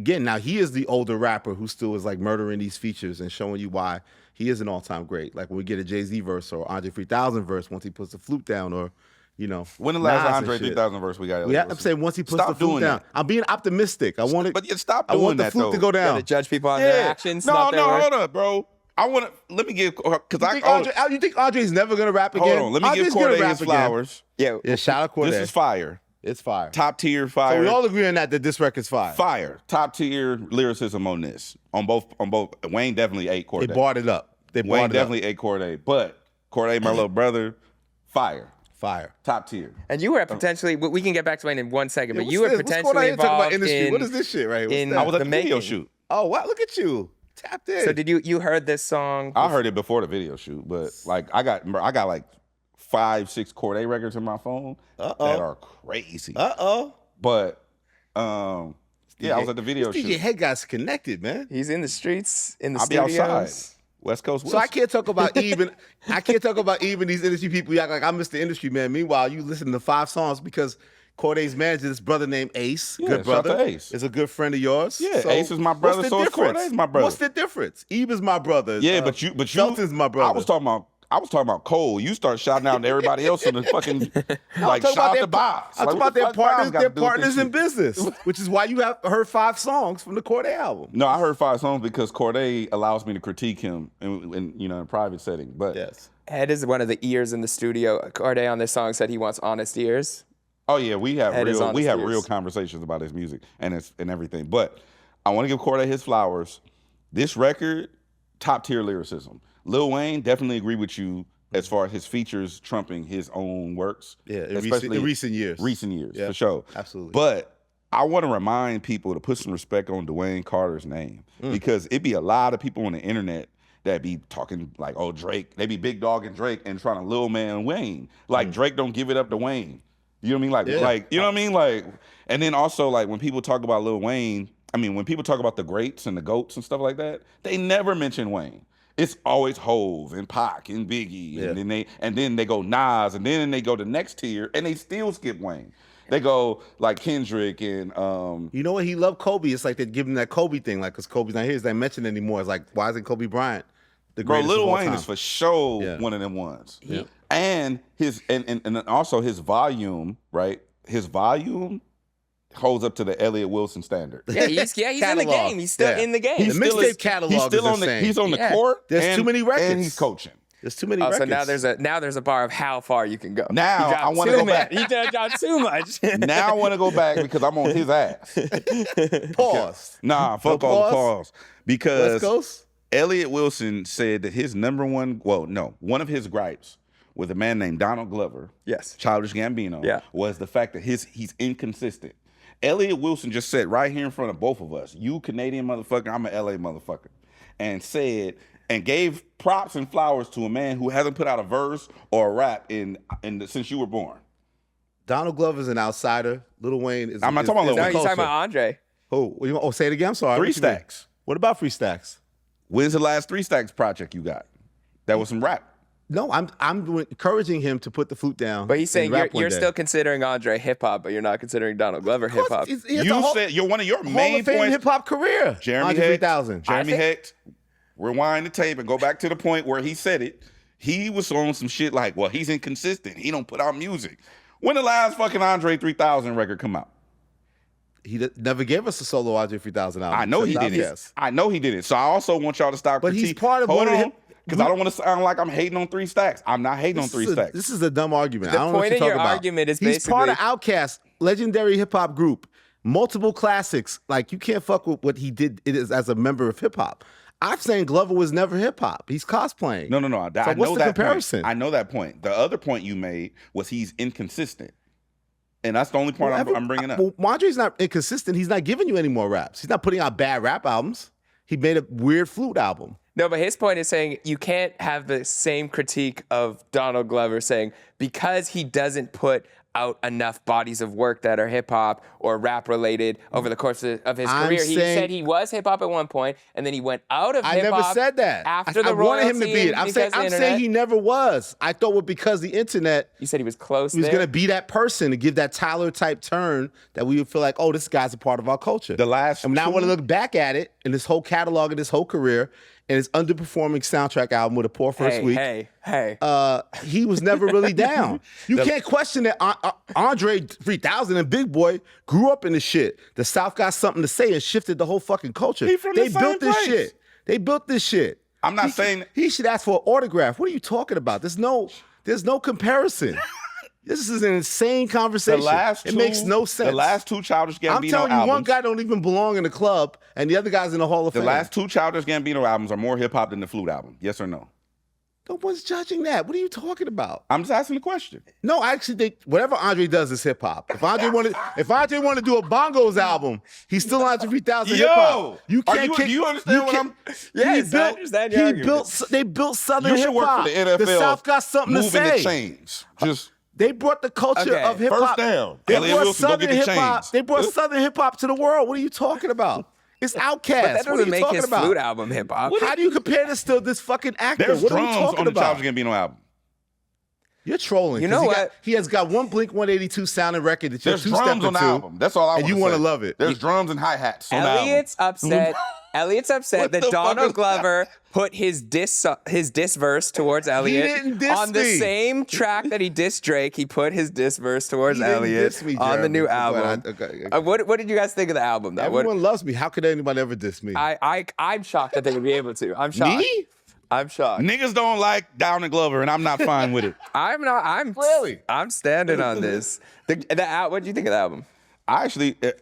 is the older rapper who still is, like, murdering these features and showing you why he is an all-time great. Like, when we get a Jay-Z verse or Andre 3000 verse, once he puts the flute down, or,
When the last Andre 3000 verse we got?
I'm saying once he puts the flute down. I'm being optimistic. I want
stop doing that,
the flute to go down.
To judge people on their actions.
No, hold up, bro. Let me give,
you think Andre's never gonna rap again?
Hold on, let me give Cordae his flowers.
Yeah, shout out Cordae.
This is fire.
It's fire.
Top tier fire.
So we all agree on that this record's fire.
Fire. Top tier lyricism on this. On both. Wayne definitely ate Cordae.
They barred it up.
Wayne definitely ate Cordae, but Cordae, my little brother, fire. Top tier.
And you were potentially, we can get back to Wayne in 1 second, but you were potentially involved in...
What is this shit right here?
I was at the video shoot.
Oh, wow, look at you. Tapped in.
So did you heard this song?
I heard it before the video shoot, but like I got like 5-6 Cordae records in my phone that are crazy. But I was at the video shoot.
DJ Hed guy's connected, man.
He's in the streets, in the
I'll
studios.
be outside. West Coast Wilson.
So I can't talk about even these industry people. You act like I'm Mr. Industry Man. Meanwhile, you listen to 5 songs because Cordae's manager, this brother named Ace, good brother,
shout out to Ace.
Is a good friend of yours.
Yeah, so Ace is my brother, so Cordae's my brother.
What's the difference? Ebe is my brother.
Yeah, but you,
Felton's my brother.
I was talking about Cole. You start shouting out to everybody else in the fucking like shout out to Bobs.
I'm talking about their partners. Their partners in business, which is why you have heard 5 songs from the Cordae album.
No, I heard 5 songs because Cordae allows me to critique him in a private setting. But
yes,
Hed is one of the ears in the studio. Cordae on this song said he wants honest ears.
Oh yeah, we have real conversations about his music and everything. But I want to give Cordae his flowers. This record, top tier lyricism. Lil Wayne, definitely agree with you as far as his features trumping his own works.
Yeah, especially in recent years.
For sure.
Absolutely.
But I want to remind people to put some respect on Dwayne Carter's name because it be a lot of people on the internet that be talking like, oh, Drake. They be big dogging Drake and trying to Lil Man Wayne. Like Drake don't give it up to Wayne. You know what I mean? Like you know what I mean? Like, and then also like when people talk about Lil Wayne, when people talk about the greats and the goats and stuff like that, they never mention Wayne. It's always Hove and Pac and Biggie, and then they go Nas, and then they go the next tier, and they still skip Wayne. They go like Kendrick and
you know what? He loved Kobe. It's like they give him that Kobe thing, like because Kobe's not here, he's not mentioned anymore. It's like, why isn't Kobe Bryant the
Bro,
greatest
Lil
of all
Wayne
time.
is for sure
Yeah.
one of them ones.
Yeah.
And his and also his volume, right? His volume holds up to the Elliott Wilson standard.
Yeah, he's in the
Catalog.
game. He's still
Yeah.
in the game.
The mixtape catalog
He's still
is
on the
insane.
he's on the
Yeah.
court.
There's
and-
too many records.
And he's coaching.
There's too many
Oh,
records.
so now there's a bar of how far you can go.
Now,
You dropped
I wanna
too
go
many.
back.
You dropped too much.
Now I want to go back because I'm on his ass.
Pause.
Nah, fuck
No
all the
pause?
pause. Because
West Coast?
Elliott Wilson said that his one of his gripes with a man named Donald Glover,
Yes.
Childish Gambino,
Yeah.
was the fact that he's inconsistent. Elliott Wilson just said right here in front of both of us, you Canadian motherfucker, I'm an LA motherfucker, and gave props and flowers to a man who hasn't put out a verse or a rap since you were born.
Donald Glover's an outsider. Lil Wayne is.
I'm not talking about Lil
No,
Wayne.
he's talking about Andre.
Oh, say it again. I'm sorry.
Three
What you mean?
Stacks.
What about Free Stacks?
When's the last 3 Stacks project you got? That was some rap.
No, I'm encouraging him to put the flute down.
But he's saying
and rap one
you're
day.
still considering Andre hip hop, but you're not considering Donald Glover
Of
hip
course,
hop.
he has
You
a whole-
said you're one of your
Hall
main
of Fame
points.
hip hop career.
Jeremy
Andre
Hecht.
3000.
Jeremy Hecht. Rewind the tape and go back to the point where he said it. He was on some shit like, well, he's inconsistent. He don't put out music. When the last fucking Andre 3000 record come out?
He never gave us a solo Andre 3000 album.
I know he
except
did it.
Outcast.
I know he did it. So I also want y'all to stop.
But he's
critique.
part of
Hold
one of the
on,
hip-
because I don't want to sound like I'm hating on 3 Stacks. I'm not hating on 3 Stacks.
This is a dumb argument.
The
I don't know what
point
you're
of your
talking about.
argument is
he's part of
basically-
Outkast, legendary hip hop group, multiple classics. Like you can't fuck with what he did. It is as a member of hip hop. I'm saying Glover was never hip hop. He's cosplaying.
No. I
So
know
what's the
that
comparison?
point. I know that point. The other point you made was he's inconsistent. And that's the only point I'm bringing up.
Well, Andre's not inconsistent. He's not giving you any more raps. He's not putting out bad rap albums. He made a weird flute album.
No, but his point is saying you can't have the same critique of Donald Glover saying because he doesn't put out enough bodies of work that are hip hop or rap related over the course of his
I'm
career. He
saying-
said he was hip hop at one point, and then he went out of
I
hip hop.
never said that.
After
I
the
wanted him to
royalty
be it.
and
I'm saying
because of the internet.
he never was. I thought because the internet,
You said he was close.
he was
there.
going to be that person to give that Tyler type turn that we would feel like, oh, this guy's a part of our culture.
The last
and now I
two-
want to look back at it in his whole catalog and his whole career and his underperforming soundtrack album with a poor first week.
Hey.
He was never really down. You can't question that Andre 3000 and Big Boy grew up in this shit. The South got something to say and shifted the whole fucking culture.
He from the
They built
same
this
place.
shit. They built this shit.
I'm not saying
He should ask for an autograph. What are you talking about? There's no comparison. This is an insane conversation. It makes no sense.
The last 2 Childish Gambino
I'm telling you,
albums.
one guy don't even belong in the club, and the other guy's in the Hall of
The
Fame.
last 2 Childish Gambino albums are more hip hop than the Flute album. Yes or no?
No one's judging that. What are you talking about?
I'm just asking the question.
No, I actually think whatever Andre does is hip hop. If Andre wanted to do a Bongos album, he's still Andre 3000 hip hop.
do you understand what I'm?
Yes, I understand your argument.
They built Southern
You
hip
should work
hop.
for the NFL.
The South got something to
moving
say.
the chains. Just
They brought the culture
Okay,
of hip hop.
first down.
They
Elliott
brought
Wilson, go
Southern
get the
hip hop.
chains.
They brought Southern hip hop to the world. What are you talking about? It's Outkast.
But that
What are
doesn't
you
make
talking
his
about?
flute album hip hop.
How do you compare this to this fucking actor?
there's
What are you
drums
talking
on the
about?
Childish Gambino album.
You're trolling.
You know
'cause
what?
He has got one Blink 182 sounding record that you're
There's
two-stepping
drums on the
to,
album. That's all I want
and you
to
want
say.
to love it.
There's drums and hi-hats on the album.
Elliott's upset. Elliott's upset
What
that
the fuck
Donald
is
Glover put his diss verse towards Elliott
didn't diss
on the
me.
same track that he dissed Drake. He put his diss verse towards
He didn't
Elliott
diss me,
on the
Jeremy.
new
But
album.
okay.
What did you guys think of the album though?
Everyone loves me. How could anybody ever diss me?
I'm shocked that they would be able to. I'm shocked.
Me?
I'm shocked.
Niggas don't like Down and Glover, and I'm not fine with it.
I'm not. I'm
Really?
I'm standing on this. What do you think of the album?
I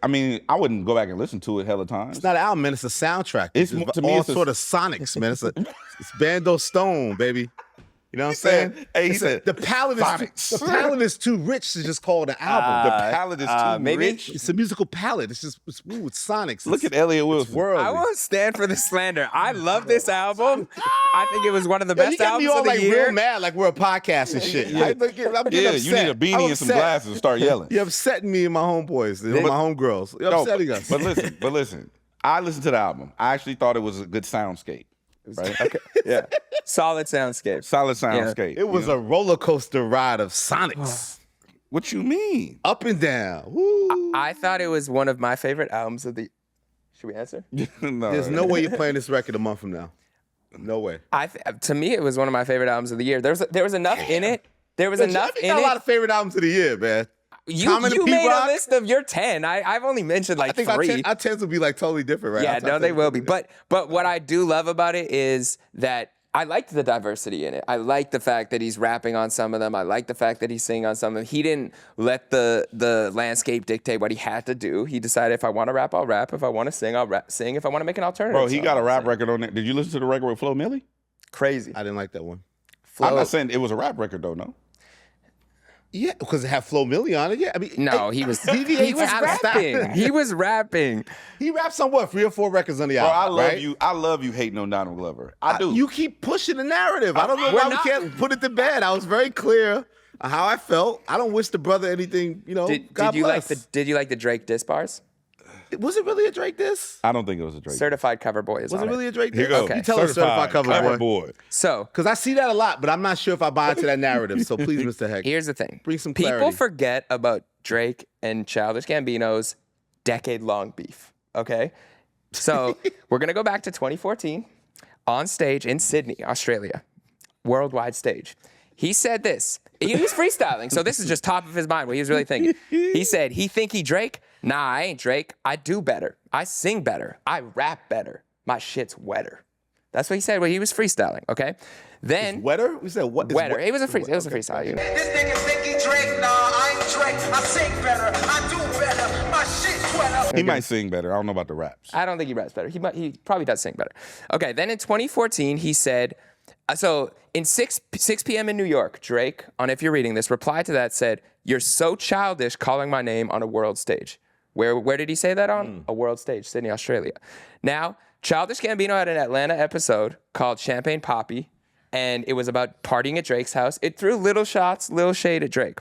I wouldn't go back and listen to it hella times.
It's not an album, man. It's a soundtrack.
It's
It's
to me,
all
it's a-
sort of sonics, man. It's Bando Stone, baby. You know what I'm saying?
Hey, he
It's
said,
the palette
Sonics.
is the palette is too rich to just call it an album.
the palette is too
maybe-
rich.
It's a musical palette. It's sonics.
Look at Elliott Wilson.
worldly.
I won't stand for the slander. I love this album. I think it was one of the
Yo,
best
you got me
albums
all
of the
like
year.
real mad, like we're a podcast and shit. I'm getting
Yeah,
upset.
you need a beanie
I'm
and some
upset.
glasses to start yelling.
You're upsetting me and my homeboys, and
But-
my homegirls. You're
No,
upsetting us.
But listen. I listened to the album. I actually thought it was a good soundscape. Right?
Okay. Yeah. Solid soundscape.
Solid soundscape.
It was a roller coaster ride of sonics,
What you mean?
up and down. Woo.
I thought it was one of my favorite albums of the. Should we answer?
No.
There's no way you're playing this record a month from now. No way.
To me, it was one of my favorite albums of the year. There was enough in it. There was enough in
got
it.
a lot of favorite albums of the year, man.
You made a list of your 10. I've only mentioned like 3.
Our 10s will be like totally different, right?
Yeah, no, they will be. But what I do love about it is that I liked the diversity in it. I like the fact that he's rapping on some of them. I like the fact that he's singing on some of them. He didn't let the landscape dictate what he had to do. He decided, if I want to rap, I'll rap. If I want to sing, I'll sing. If I want to make an alternative
Bro, he
song,
got a rap record on there. Did you listen to the record with Flo Milli?
Crazy.
I didn't like that one.
I'm not saying it was a rap record, though, no?
Yeah, because it had Flo Milli on it. Yeah, I mean,
no, he was rapping. He was rapping.
He rapped somewhat 3 or 4 records on the album.
Bro, I love you hating on Donald Glover. I do.
You keep pushing the narrative. I don't know why we can't put it to bed. I was very clear on how I felt. I don't wish the brother anything. You know,
did you like the Drake diss bars?
Was it really a Drake diss?
I don't think it was a Drake.
Certified Cover Boy is
was
on
it really
it.
a Drake diss?
Here goes.
Okay. You tell us Certified Cover Boy.
So,
because I see that a lot, but I'm not sure if I buy into that narrative. So please, Mr. Hecht.
Here's the thing.
Bring some clarity.
People forget about Drake and Childish Gambino's decade-long beef, okay? So we're going to go back to 2014 on stage in Sydney, Australia, worldwide stage. He said this. He was freestyling, so this is just top of his mind, what he was really thinking. He said, he think he Drake? Nah, I ain't Drake. I do better. I sing better. I rap better. My shit's wetter. That's what he said when he was freestyling, okay? Then...
It's wetter? We said what?
Wetter. It was a freestyle. You know.
This nigga think he Drake? Nah, I ain't Drake. I sing better. I do better. My shit's wetter.
He might sing better. I don't know about the raps.
I don't think he raps better. He probably does sing better. Okay, then in 2014, he said... So in 6 p.m. in New York, Drake, on If You're Reading This, replied to that, said, "You're so childish calling my name on a world stage." Where did he say that on? A world stage, Sydney, Australia. Now, Childish Gambino had an Atlanta episode called Champagne Poppy, and it was about partying at Drake's house. It threw little shade at Drake.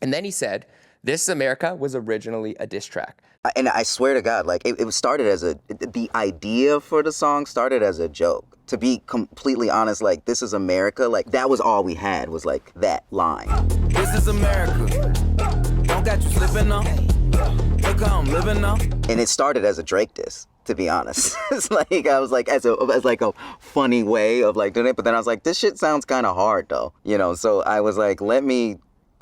And then he said, "This is America" was originally a diss track.
And I swear to God, like, it was started as the idea for the song started as a joke. To be completely honest, like, "This is America," like, that was all we had, was like that line.
This is America. Don't got you slipping now. Look how I'm living now.
And it started as a Drake diss, to be honest. It's like, I was like, as like a funny way of like doing it, but then I was like, this shit sounds kind of hard though, you know? So I was like, let me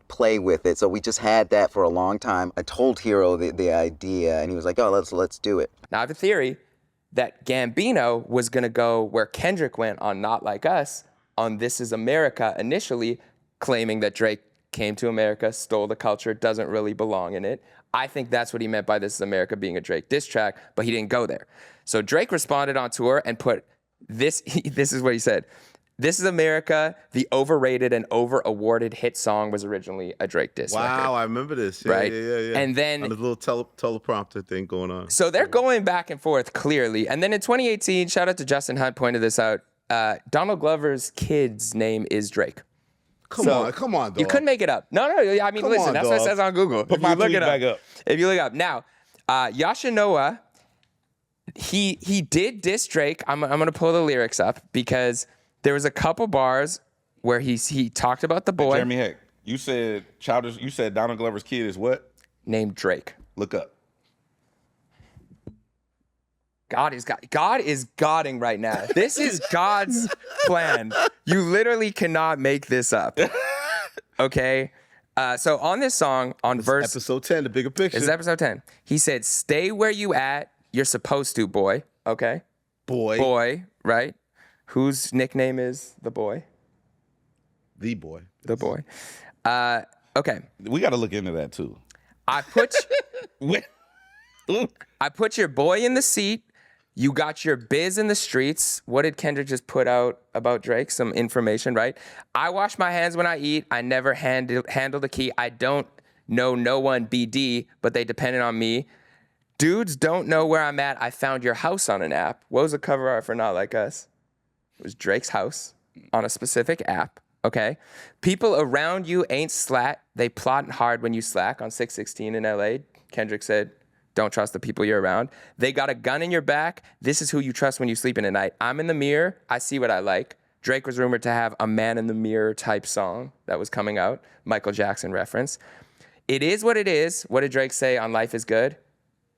play with it. So we just had that for a long time. I told Hero the idea, and he was like, oh, let's do it.
Now I have a theory that Gambino was gonna go where Kendrick went on Not Like Us, on This Is America initially, claiming that Drake came to America, stole the culture, doesn't really belong in it. I think that's what he meant by This Is America being a Drake diss track, but he didn't go there. So Drake responded on tour and put this, this is what he said. "This Is America, the overrated and over-awarded hit song, was originally a Drake diss record."
Wow, I remember this. Yeah,
right?
Yeah.
And then...
on a little teleprompter thing going on.
So they're going back and forth, clearly. And then in 2018, shout out to Justin Hunt, pointed this out, Donald Glover's kid's name is Drake.
Come on, dog.
You couldn't make it up. No, I mean, listen, that's what it says on Google.
Put my tweet back up.
If you look up. Now, Yasha Noah, he did diss Drake. I'm going to pull the lyrics up because there was a couple bars where he talked about the boy.
Jeremy Hecht, you said Donald Glover's kid is what?
Named Drake.
Look up.
God is godding right now. This is God's plan. You literally cannot make this up. Okay? So on this song, on verse...
Episode 10, the bigger picture.
This is episode 10. He said, "Stay where you at. You're supposed to, boy." Okay? Boy, right? Whose nickname is the boy?
The boy.
The boy. Okay.
We got to look into that, too.
I put your boy in the seat. You got your biz in the streets. What did Kendrick just put out about Drake? Some information, right? "I wash my hands when I eat. I never handle the key. I don't know no one BD, but they depended on me. Dudes don't know where I'm at. I found your house on an app." What was the cover art for Not Like Us? It was Drake's house on a specific app, okay? "People around you ain't slat. They plotting hard when you slack." On 616 in LA, Kendrick said, "Don't trust the people you're around. They got a gun in your back. This is who you trust when you sleep in at night. I'm in the mirror. I see what I like." Drake was rumored to have a Man in the Mirror type song that was coming out. Michael Jackson reference. "It is what it is." What did Drake say on Life is Good?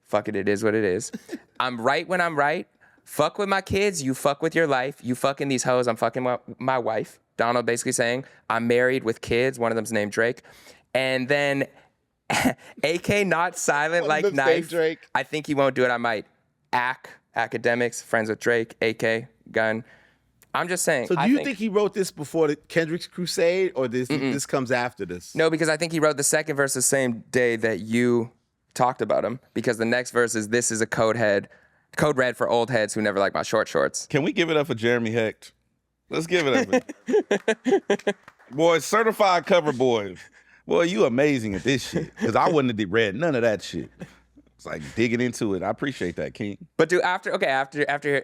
Fuck it, it is what it is. "I'm right when I'm right. fuck with my kids, you fuck with your life, you fucking these hoes, I'm fucking my wife. Donald basically saying, I'm married with kids, one of them's named Drake. And then AK not silent like knife.
Drake.
I think he won't do it. I might. Academics, friends with Drake, AK, gun. I'm just saying.
So do you think he wrote this before the Kendrick's Crusade, or this comes after this?
No, because I think he wrote the second verse the same day that you talked about him, because the next verse is, this is a code red for old heads who never like my short shorts.
Can we give it up for Jeremy Hecht? Let's give it up. Boy, certified cover boy. Boy, you amazing at this shit. Because I wouldn't have read none of that shit. It's like digging into it. I appreciate that, King.
But after,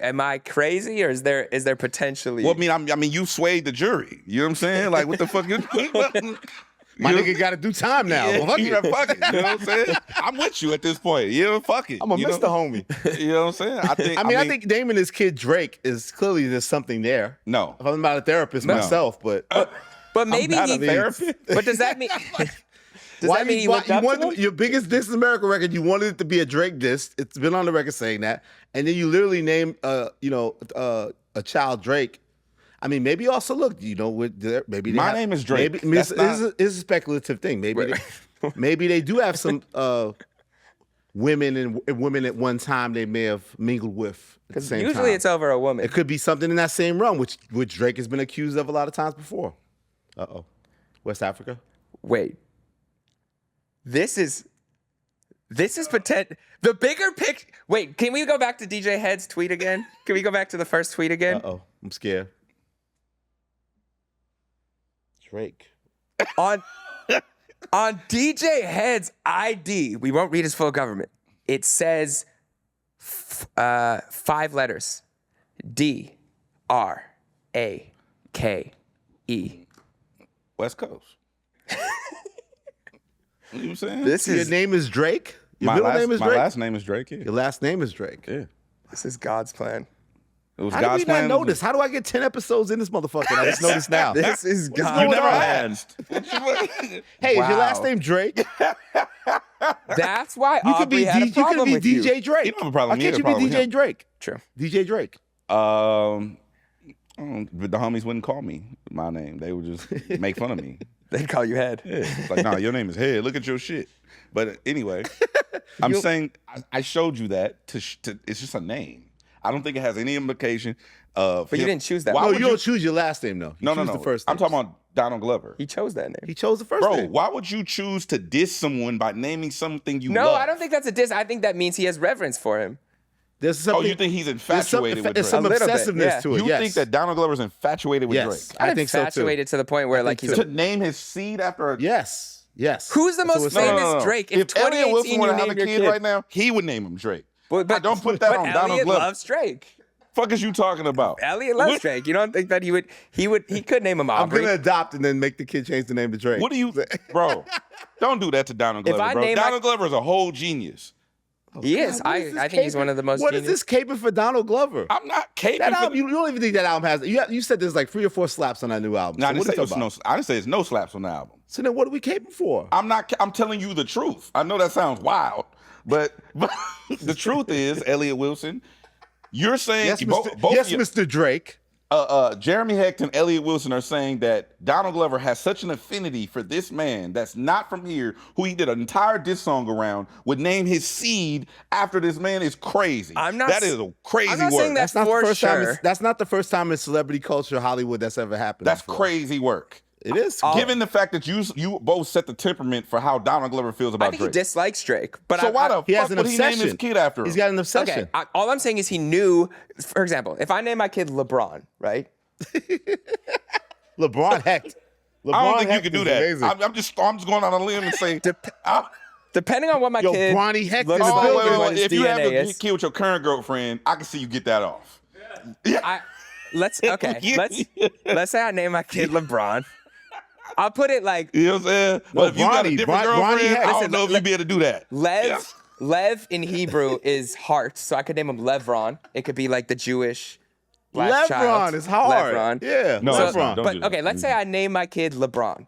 am I crazy, or is there potentially?
Well, I mean, you swayed the jury. You know what I'm saying? Like, what the fuck?
My nigga got to do time now.
Yeah,
Well, fuck it.
you know what I'm saying? I'm with you at this point. You know, fuck it.
I'm a Mr. Homie.
You know what I'm saying?
I think naming his kid Drake is clearly there's something there.
No.
If I'm not a therapist myself, but
maybe
I'm not
he.
a therapist.
But does that mean?
Why
that mean he looked up to him?
your biggest Diss America record? You wanted it to be a Drake diss. It's been on the record saying that, and then you literally named, a child Drake. I mean, maybe also look, maybe
My name is Drake.
Maybe it's a speculative thing. Maybe they do have some women and women at one time they may have mingled with. Because
usually it's over a woman.
It could be something in that same realm, which Drake has been accused of a lot of times before. West Africa.
Wait. This is potential. The bigger picture. Wait, can we go back to DJ Hed's tweet again? Can we go back to the first tweet again?
I'm scared. Drake.
On DJ Hed's ID, we won't read his full government. It says 5 letters. D-R-A-K-E.
West Coast. You know what I'm saying?
Your name is Drake? Your middle name is Drake?
My last name is Drake, yeah.
Your last name is Drake?
Yeah.
This is God's plan.
It was
How
God's
did we
plan.
not know this? How do I get 10 episodes in this motherfucker? I just noticed now.
This is
You
God's
never
plan.
asked.
Hey, is your
Wow.
last name Drake?
That's why
You could
Aubrey
be
had a problem with
DJ
you.
Drake.
You don't have a problem.
Why
You
can't
have
you
a problem
be
with
DJ
him.
Drake?
True.
DJ Drake.
But the homies wouldn't call me my name. They would just make fun of me.
They'd call you Head.
Yeah. It's like, nah, your name is Head. Look at your shit. But anyway, I'm saying I showed you that it's just a name. I don't think it has any implication of.
But you didn't choose that.
No, you don't choose your last name, though. You
No.
choose the first
I'm
name.
talking about Donald Glover.
He chose that name.
He chose the first
Bro,
name.
why would you choose to diss someone by naming something you
No,
love?
I don't think that's a diss. I think that means he has reverence for him.
There's something,
Oh, you think he's infatuated with Drake?
There's some
A little bit,
obsessiveness
yeah.
to it,
You
yes.
think that Donald Glover's infatuated with
Yes,
Drake?
I think so, too.
Infatuated to the point where like he's
To name his seed after a...
Yes.
Who's the most
That's what we're saying.
famous Drake?
If Elliott
2018
Wilson
you
want to have a
named your
kid right now, he would name him Drake.
But
don't put that on Donald
Elliott
Glover.
loves Drake.
Fuck is you talking about?
Elliott loves Drake. You don't think that he could name him
I'm
Aubrey?
going to adopt and then make the kid change the name to Drake.
What do you... Bro, don't do that to Donald Glover,
I
bro.
name
Donald Glover is a whole genius.
He is. I think he's one of the most
What
genius.
is this caping for Donald Glover?
I'm not caping
That
for...
album, you don't even think that album has... You said there's like 3 or 4 slaps on that new album.
No,
So
I didn't
what
say
are
it
you
was
talking
no... I didn't say it's no slaps on the album.
So then what are we caping for?
I'm telling you the truth. I know that sounds wild, but the truth is, Elliott Wilson, you're saying...
Yes,
both
yes,
of you-
Mr. Drake.
Jeremy Hecht and Elliott Wilson are saying that Donald Glover has such an affinity for this man that's not from here, who he did an entire diss song around, would name his seed after this man is crazy. That is a crazy
I'm not
work.
saying
That's not
for
the first time.
sure.
That's not the first time in celebrity culture, Hollywood, that's ever happened.
That's
before.
crazy work.
It is.
Given the fact that you both set the temperament for how Donald Glover feels about
I think
Drake.
he dislikes Drake. But
So why the
He
fuck
has an
would he name
obsession.
his kid after him?
He's got an obsession.
Okay, all I'm saying is he knew, for example, if I name my kid LeBron, right?
LeBron Hecht.
I don't think you
Hecht
can do
is
that.
amazing.
I'm just going on a limb and say...
Depending on what my
Yo,
kid
Bronny Hecht
looks
in the
like
building.
and what his
if you have
DNA
a
is.
kid with your current girlfriend, I can see you get that off.
Let's say I name my kid LeBron. I'll put it like
You know what I'm saying?
No,
But if you got a
Bronny-
different
Bronny
girlfriend,
Hecht.
I don't
Listen,
know if you'd be able to do that.
Lev in Hebrew is heart, so I could name him Levron. It could be like the Jewish black child.
LeBron is hard.
Levron.
Yeah,
No,
LeBron.
don't do that.
Okay, let's say I name my kid LeBron.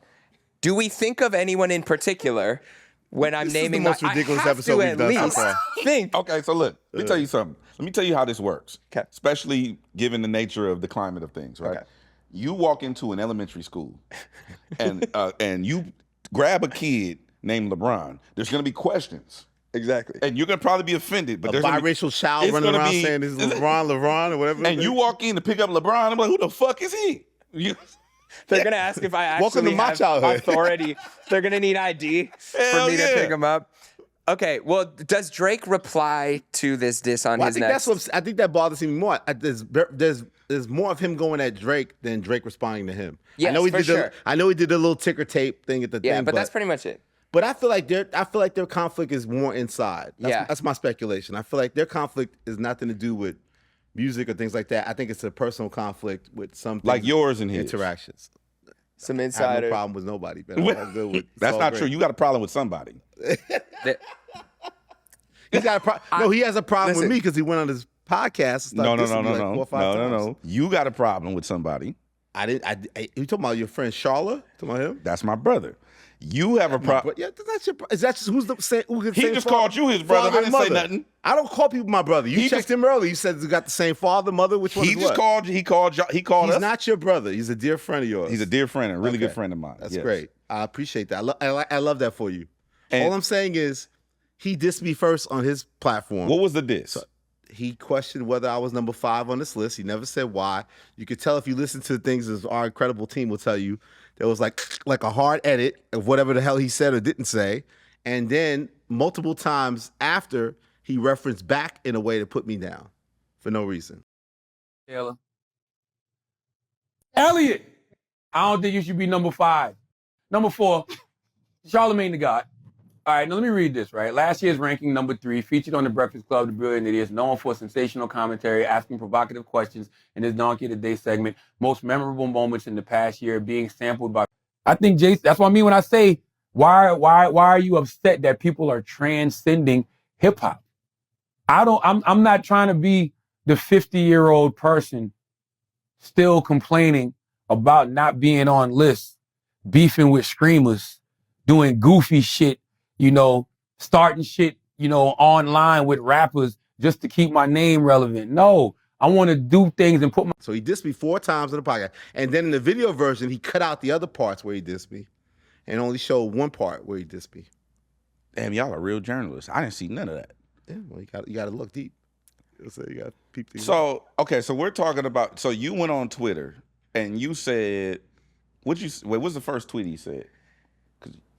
Do we think of anyone in particular when I'm
This
naming
is the most ridiculous episode we've done so far.
Think.
Okay, so look, let me tell you something. Let me tell you how this works.
Okay.
Especially given the nature of the climate of things, right?
Okay.
You walk into an elementary school and you grab a kid named LeBron. There's going to be questions.
Exactly.
And you're going to probably be offended. But
A
there's gonna be,
biracial child
it's
running
gonna
around
be-
saying this is LeBron or whatever.
and you walk in to pick up LeBron. I'm like, who the fuck is he?
They're gonna ask if I
Welcome
actually
to my
have
childhood.
authority. They're gonna need ID
Hell
for me to
yeah.
pick them up. Okay, well, does Drake reply to this diss on
Well, I
his
think
next?
that's what I think that bothers me more. There's more of him going at Drake than Drake responding to him.
Yes,
I know he
for
did
sure.
I know he did a little ticker tape thing at the
Yeah,
thing,
but that's pretty much it.
But I feel like their conflict is more inside. That's my speculation. I feel like their conflict is nothing to do with music or things like that. I think it's a personal conflict with some
Like
things-
yours and his.
interactions.
Some
I have
insider.
no problem with nobody, man. I'm good with- it's
That's
all
not
great.
true. You got a problem with somebody.
He's got no, he has a problem
Listen.
with me because he went on his podcast. And
No,
started dissing me like 4 or 5 times.
no. You got a problem with somebody.
I didn't. You talking about your friend Charla? Talking about him?
That's my brother. You have a problem.
Yeah, that's your. Is that just who's the same?
He just called you his brother. I didn't say nothing.
I don't call people my brother. You
He
checked him earlier. You said he got the same father, mother. Which one?
He
is
just
what?
called you. He called
He's
us.
not your brother. He's a dear friend of yours.
He's a dear friend, a really good
Okay.
friend of mine.
That's
Yes.
great. I appreciate that. I love that for you.
And-
All I'm saying is, he dissed me first on his platform.
What was the diss?
He questioned whether I was number 5 on this list. He never said why. You could tell if you listen to things as our incredible team will tell you. There was like a hard edit of whatever the hell he said or didn't say. And then multiple times after, he referenced back in a way to put me down for no reason.
Taylor. Elliott, I don't think you should be number 5. Number 4, Charlamagne Tha God. All right, now let me read this, right? Last year's ranking, number 3, featured on The Breakfast Club, The Brilliant Idiots, known for sensational commentary, asking provocative questions in his Donkey of the Day segment. Most memorable moments in the past year being sampled by... I think, Jason, that's what I mean when I say, why are you upset that people are transcending hip-hop? I'm not trying to be the 50-year-old person still complaining about not being on lists, beefing with screamers, doing goofy shit, starting shit, online with rappers just to keep my name relevant. No, I want to do things and put my...
So he dissed me 4 times in the podcast. And then in the video version, he cut out the other parts where he dissed me and only showed one part where he dissed me.
Damn, y'all are real journalists. I didn't see none of that.
Yeah, well, you got to look deep. So you got to peep things.
So, okay, so we're talking about, so you went on Twitter and you said, what was the first tweet he said?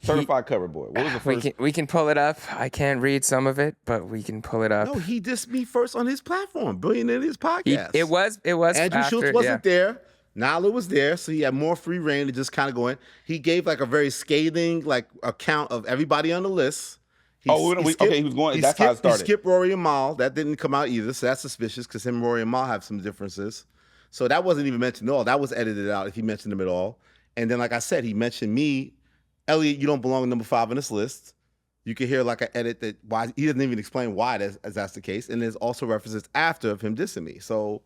Certified Cover Boy. What was the first?
We can pull it up. I can't read some of it, but we can pull it up.
No, he dissed me first on his platform, Brilliant in his podcast.
It was
Andrew
after,
Schultz wasn't there. Nala was there, so he had more free reign to just kind of go in. He gave like a very scathing account of everybody on the list. He was going.
That's how it started.
He skipped Rory and Mal. That didn't come out either, so that's suspicious because him and Rory and Mal have some differences. So that wasn't even mentioned at all. That was edited out if he mentioned them at all. And then, like I said, he mentioned me. Elliott, you don't belong number 5 on this list. You can hear like an edit that why he doesn't even explain why that's the case. And there's also references after of him dissing me. So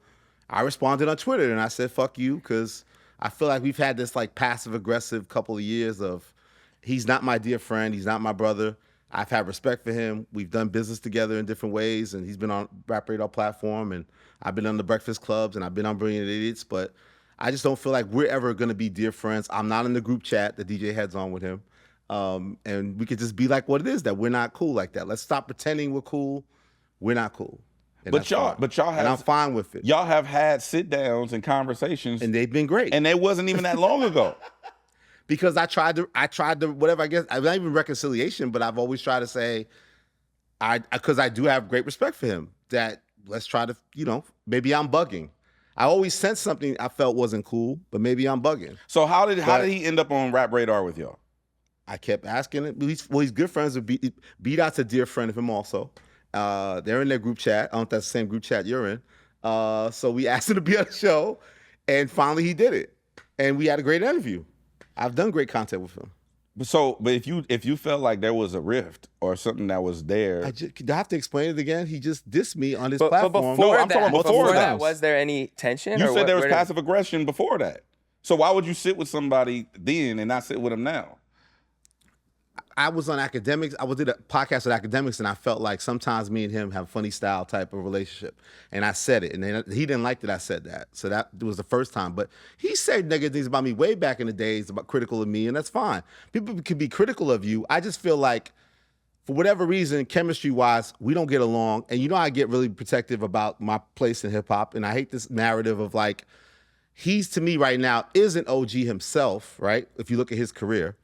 I responded on Twitter and I said, fuck you, because I feel like we've had this like passive aggressive couple of years of he's not my dear friend, he's not my brother. I've had respect for him. We've done business together in different ways, and he's been on Rap Radar platform, and I've been on the Breakfast Clubs, and I've been on Brilliant Idiots, but I just don't feel like we're ever going to be dear friends. I'm not in the group chat that DJ Hed's on with him. And we could just be like what it is, that we're not cool like that. Let's stop pretending we're cool. We're not cool. And
But y'all have,
and I'm fine with it.
Y'all have had sit downs and conversations,
And they've been great.
and they wasn't even that long ago.
Because I tried to whatever, I guess, not even reconciliation, but I've always tried to say, because I do have great respect for him, that let's try to, maybe I'm bugging. I always sensed something I felt wasn't cool, but maybe I'm bugging.
So how did he end up on Rap Radar with y'all?
I kept asking it. He's good friends with Beat Out's a dear friend of him also. They're in their group chat. I don't know if that's the same group chat you're in. So we asked him to be on the show, and finally he did it. And we had a great interview. I've done great content with him.
But if you felt like there was a rift or something that was there,
Do I have to explain it again? He just dissed me on his
But
platform.
before
I'm talking about
before
before
that,
that.
was there any tension?
you
or
said there was
where did-
passive aggression before that. So why would you sit with somebody then and not sit with him now?
I was on Academics. I did a podcast with Academics, and I felt like sometimes me and him have a funny style type of relationship. And I said it, and then he didn't like that I said that. So that was the first time. But he said negative things about me way back in the days, about critical of me, and that's fine. People can be critical of you. I just feel like, for whatever reason, chemistry-wise, we don't get along. And you know I get really protective about my place in hip-hop, and I hate this narrative of like, he's, to me right now, is an OG himself, right? If you look at his career.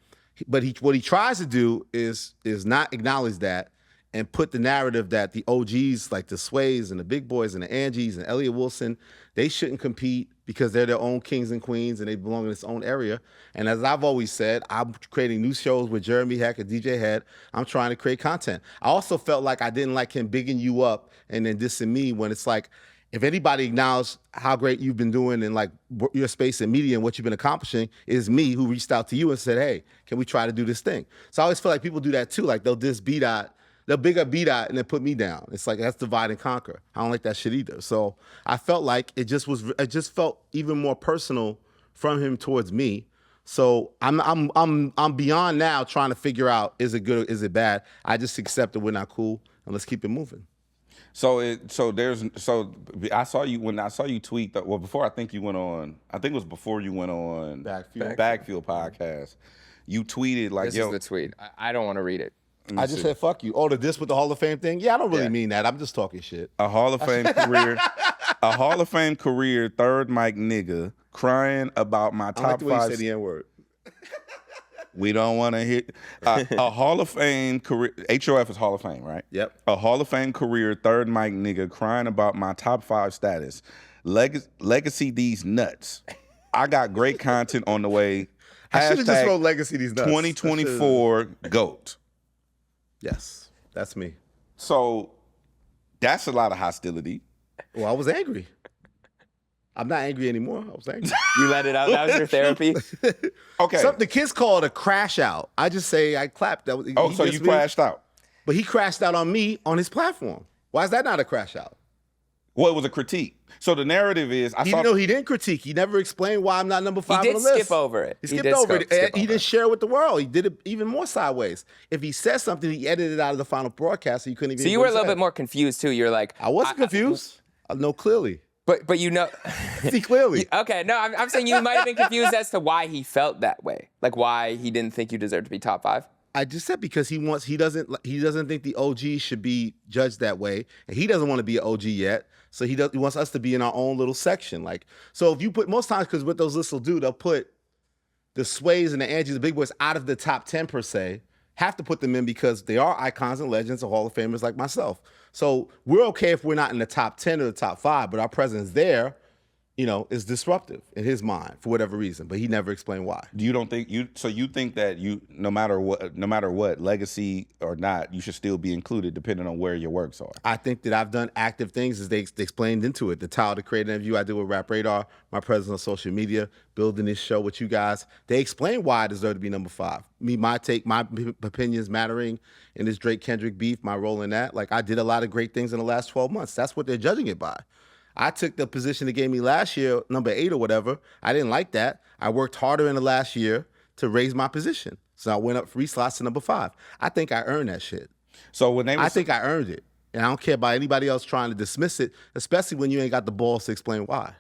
But what he tries to do is not acknowledge that and put the narrative that the OGs, like the Sways and the Big Boys and the Angies and Elliott Wilson, they shouldn't compete because they're their own kings and queens and they belong in this own area. And as I've always said, I'm creating new shows with Jeremy Hecht and DJ Hed. I'm trying to create content. I also felt like I didn't like him bigging you up and then dissing me when it's like, if anybody acknowledges how great you've been doing in like your space in media and what you've been accomplishing, is me who reached out to you and said, hey, can we try to do this thing? So I always feel like people do that too. Like they'll diss B-Dot, they'll big up B-Dot and then put me down. It's like, that's divide and conquer. I don't like that shit either. So I felt like it just felt even more personal from him towards me. So I'm beyond now trying to figure out, is it good or is it bad? I just accept that we're not cool and let's keep it moving.
So I saw you when I saw you tweet that, well, before I think you went on, I think it was before you went on Backfield podcast. You tweeted like,
this is the tweet. I don't want to read it.
I just said fuck you. Oh, the diss with the Hall of Fame thing? Yeah, I don't really mean that. I'm just talking shit.
A Hall of Fame career, third mic nigga crying about my top
I like the way
five.
You say the N-word.
We don't want to hit a Hall of Fame career. HOF is Hall of Fame, right?
Yep.
A Hall of Fame career, third mic nigga crying about my top 5 status. Legacy these nuts. I got great content on the way.
I should have just wrote Legacy these nuts.
2024 GOAT.
Yes, that's me.
So that's a lot of hostility.
Well, I was angry. I'm not angry anymore. I was angry.
You let it out. That was your therapy?
Okay.
The kids call it a crash out. I just say I clapped.
So you crashed out.
But he crashed out on me on his platform. Why is that not a crash out?
Well, it was a critique. So the narrative is,
he didn't critique. He never explained why I'm not number 5 on the list.
He did skip over it.
He skipped over it. He didn't share it with the world. He did it even more sideways. If he said something, he edited it out of the final broadcast, so you couldn't even.
So you were a little bit more confused too. You're like,
I wasn't confused. I know clearly.
But you know,
see clearly.
Okay, no, I'm saying you might have been confused as to why he felt that way, like why he didn't think you deserved to be top 5.
I just said because he doesn't think the OG should be judged that way, and he doesn't want to be an OG yet. So he wants us to be in our own little section. Like, so if you put, most times, because what those lists will do, they'll put the Sways and the Angies, the Big Boys, out of the top 10 per se. Have to put them in because they are icons and legends of Hall of Famers like myself. So we're okay if we're not in the top 10 or the top 5, but our presence there, is disruptive in his mind for whatever reason. But he never explained why.
You think that no matter what, legacy or not, you should still be included depending on where your works are.
I think that I've done active things as they explained into it. The Ty Dolla creative interview I did with Rap Radar, my presence on social media, building this show with you guys. They explained why I deserve to be number 5. My take, my opinions mattering in this Drake Kendrick beef, my role in that. Like, I did a lot of great things in the last 12 months. That's what they're judging it by. I took the position they gave me last year, number 8 or whatever. I didn't like that. I worked harder in the last year to raise my position. So I went up 3 slots to number 5. I think I earned that shit.
So I
think I earned it. And I don't care about anybody else trying to dismiss it, especially when you ain't got the balls to explain why.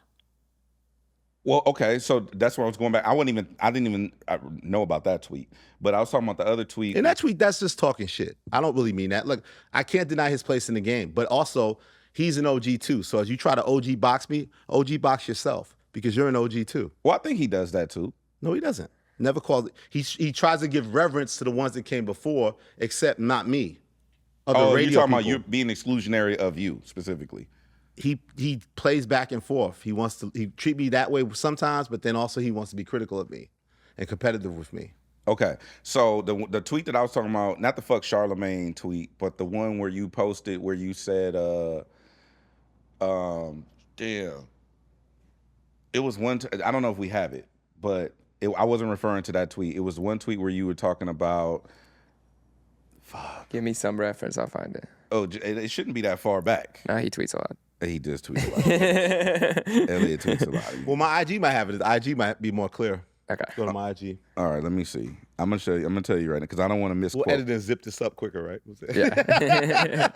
Well, okay, so that's where I was going back. I didn't even know about that tweet, but I was talking about the other tweet.
And that tweet, that's just talking shit. I don't really mean that. Look, I can't deny his place in the game, but also he's an OG too. So as you try to OG box me, OG box yourself because you're an OG too.
Well, I think he does that too.
No, he doesn't. Never called. He tries to give reverence to the ones that came before, except not me.
You're talking about you being exclusionary of you specifically.
He plays back and forth. He treat me that way sometimes, but then also he wants to be critical of me and competitive with me.
Okay, so the tweet that I was talking about, not the fuck Charlamagne tweet, but the one where you posted where you said, damn, it was one. I don't know if we have it, but I wasn't referring to that tweet. It was one tweet where you were talking about. Fuck.
Give me some reference. I'll find it.
Oh, it shouldn't be that far back.
Nah, he tweets a lot.
He does tweet a lot. Elliott tweets a lot.
Well, my IG might have it. His IG might be more clear.
Okay.
Go to my IG.
All right, let me see. I'm gonna show you. I'm gonna tell you right now because I don't want to misquote.
We'll edit and zip this up quicker, right?
Yeah.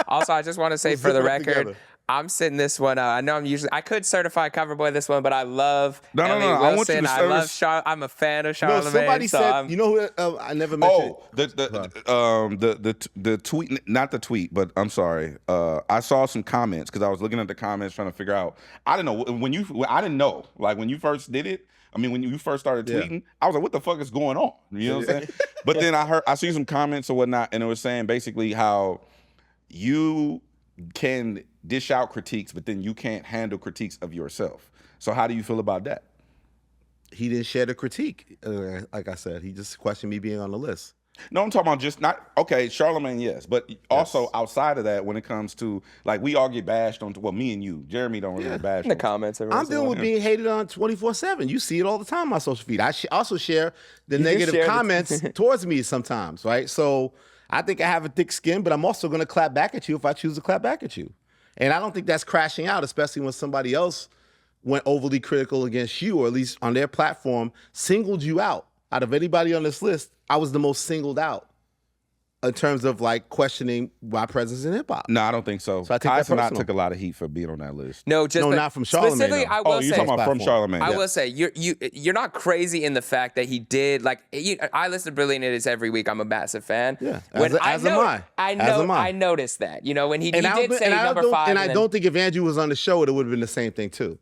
Also, I just want to say for the record,
together.
I'm sitting this one out. I know I could certify cover boy this one, but I love Elliott
I want you
Wilson.
to
I love I'm a fan of
No,
Charlamagne.
somebody
so
said,
I'm-
you know who I never mentioned?
The tweet, not the tweet, but I'm sorry. I saw some comments because I was looking at the comments trying to figure out. I didn't know I didn't know. Like when you first did it. I mean, when you first started tweeting, I was like, "What the fuck is going on?" You know what I'm saying? But then I seen some comments or whatnot, and it was saying basically how you can dish out critiques, but then you can't handle critiques of yourself. So how do you feel about that?
He didn't share the critique. Like I said, he just questioned me being on the list.
No, I'm talking about just not okay. Charlamagne, yes, but also outside of that, when it comes to like we all get bashed on. Well, me and you, Jeremy, don't really get bashed
in the
on.
comments.
I'm dealing with being hated on 24/7. You see it all the time on my social feed. I also share the negative
share
comments towards me sometimes, right? So I think I have a thick skin, but I'm also going to clap back at you if I choose to clap back at you. And I don't think that's crashing out, especially when somebody else went overly critical against you, or at least on their platform, singled you out. Out of anybody on this list, I was the most singled out in terms of like questioning my presence in hip hop.
No, I don't think so.
So I take that
Tyson and I
personal.
took a lot of heat for being on that list.
No,
not from Charlamagne,
Specifically,
though.
I will
you're
say.
talking about from Charlamagne.
I will say you're not crazy in the fact that he did like I listen to Brilliant Idiots every week. I'm a massive fan.
Yeah,
When
as am I.
I noticed that. You know when he did say number 5.
And I don't think if Andrew was on the show, it would have been the same thing too.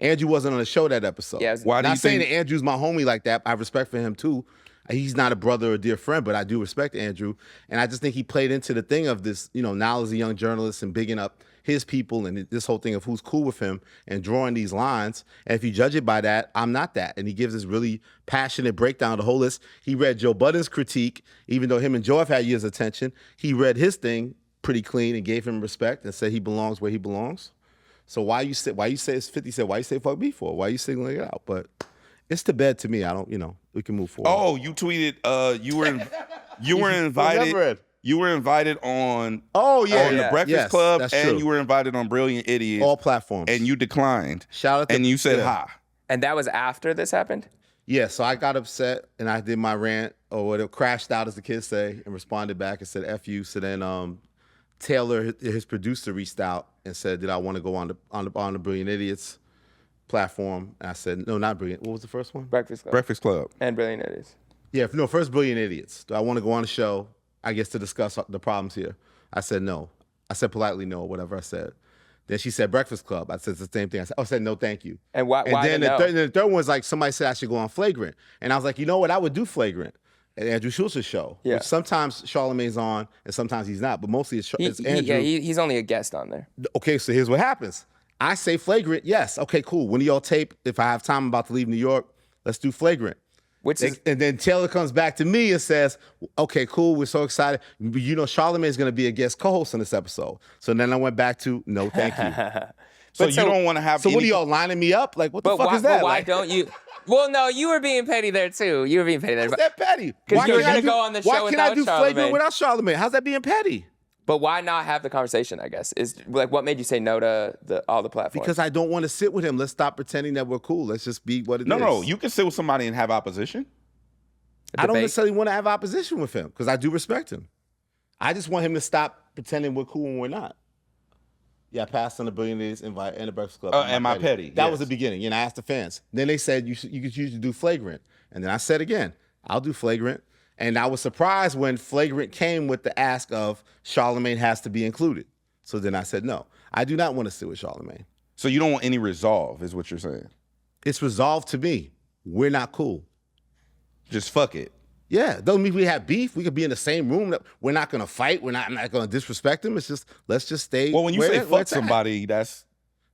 Andrew wasn't on the show that episode.
Yeah,
Why do
Not
you
saying
think?
that Andrew's my homie like that. I have respect for him too. He's not a brother or a dear friend, but I do respect Andrew. And I just think he played into the thing of this, now as a young journalist and bigging up his people and this whole thing of who's cool with him and drawing these lines. And if you judge it by that, I'm not that. And he gives this really passionate breakdown of the whole list. He read Joe Budden's critique, even though him and Joe have had years' attention. He read his thing pretty clean and gave him respect and said he belongs where he belongs. So why you say it's 50 said, why you say fuck me for? Why you singling it out? But it's to bed to me. I don't, we can move forward.
Oh, you tweeted. You were invited. You were invited on.
Oh yeah,
on the Breakfast Club,
that's
and
true.
you were invited on Brilliant Idiots,
All platforms,
and you declined.
Shout out to
and you said hi.
And that was after this happened?
Yeah, so I got upset and I did my rant, or what it crashed out, as the kids say, and responded back and said F you. So then Taylor, his producer, reached out and said, did I want to go on the Brilliant Idiots platform? And I said, no, not Brilliant. What was the first one?
Breakfast Club.
And
Brilliant Idiots.
Yeah, no, first Brilliant Idiots. Do I want to go on the show, I guess, to discuss the problems here? I said no. I said politely no, whatever I said. Then she said Breakfast Club. I said the same thing. I said no, thank you.
And why
then
the no?
the third one was like, somebody said I should go on Flagrant. And I was like, you know what? I would do Flagrant at Andrew Schultz's show.
Yeah.
Which sometimes Charlamagne's on and sometimes he's not. But mostly it's Andrew.
He's only a guest on there.
Okay, so here's what happens. I say Flagrant, yes. Okay, cool. When do y'all tape? If I have time, I'm about to leave New York, let's do Flagrant. And then Taylor comes back to me and says, okay, cool, we're so excited. Charlamagne's going to be a guest co-host on this episode. So then I went back to, no, thank you.
So you don't want to have.
So what are y'all lining me up? Like, what the fuck is that?
But why don't you? Well, no, you were being petty there too. You were being petty there.
How's that petty?
Because you were going to go on the show
why can't I do
without
Flagrant
Charlamagne.
without Charlamagne? How's that being petty?
But why not have the conversation, I guess? Is like what made you say no to all the platforms?
Because I don't want to sit with him. Let's stop pretending that we're cool. Let's just be what it is.
No, you can sit with somebody and have opposition.
I don't necessarily want to have opposition with him because I do respect him. I just want him to stop pretending we're cool when we're not. Yeah, I passed on the Billionaires invite and the Breakfast Club.
Am I petty?
That was the beginning. I asked the fans. Then they said you could usually do Flagrant. And then I said again, I'll do Flagrant. And I was surprised when Flagrant came with the ask of Charlamagne has to be included. So then I said, no, I do not want to sit with Charlamagne.
So you don't want any resolve, is what you're saying?
It's resolved to me. We're not cool.
Just fuck it.
Yeah, doesn't mean we have beef. We could be in the same room. We're not going to fight. I'm not going to disrespect him. It's just, let's just stay.
Well, when you say fuck somebody, that's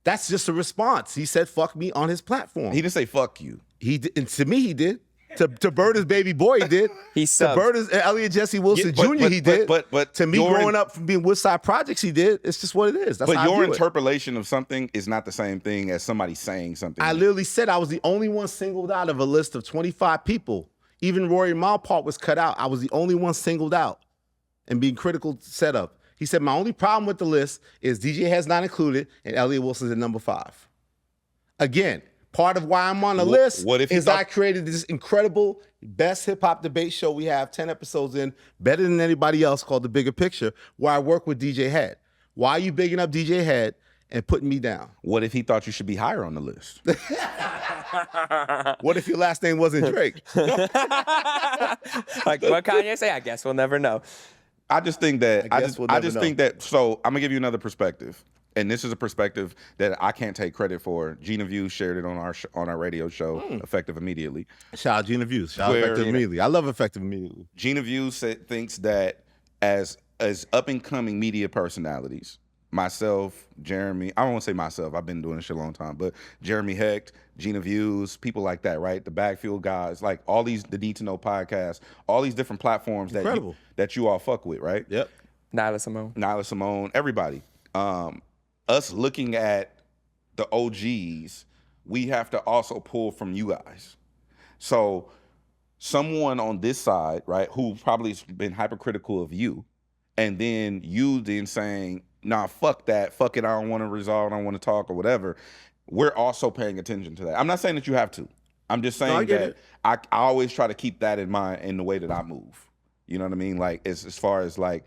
just a response. He said fuck me on his platform.
He didn't say fuck you.
He did, and to me, he did. To Berta's baby boy, he did.
He subbed.
To Berta's Elliott Jesse Wilson Jr., he did.
But
to me, growing up from being Woodside Projects, he did. It's just what it is. That's
but
how
your
I view
interpolation of something is not the same thing as somebody saying something.
I literally said I was the only one singled out of a list of 25 people. Even Rory Malpart was cut out. I was the only one singled out and being critical set up. He said, my only problem with the list is DJ Hed's not included and Elliott Wilson's at number 5. Again, Part of why I'm on the list
what if he
is I created this incredible best hip hop debate show we have 10 episodes in, better than anybody else, called The Bigger Picture, where I work with DJ Hed. Why are you bigging up DJ Hed and putting me down?
What if he thought you should be higher on the list?
What if your last name wasn't Drake?
Like what Kanye say? I guess we'll never know.
I just think that I just
know.
think that. So I'm gonna give you another perspective, and this is a perspective that I can't take credit for. Gina Views shared it on our radio show, Effective Immediately.
Shout out Gina Views. Shout out Effective Immediately. I love Effective Immediately.
Gina Views thinks that as up and coming media personalities, myself, Jeremy, I don't want to say myself, I've been doing this shit a long time, but Jeremy Hecht, Gina Views, people like that, right? The Backfield guys, like all these, the Need to Know podcasts, all these different platforms that you all fuck with, right?
Yep.
Nyla
Simone, everybody. Us looking at the OGs, we have to also pull from you guys. So someone on this side, right, who probably has been hypercritical of you, and then you then saying, nah, fuck that, fuck it, I don't want to resolve, I don't want to talk or whatever, we're also paying attention to that. I'm not saying that you have to. I'm just saying that I always try to keep that in mind in the way that I move. You know what I mean? Like, as far as like,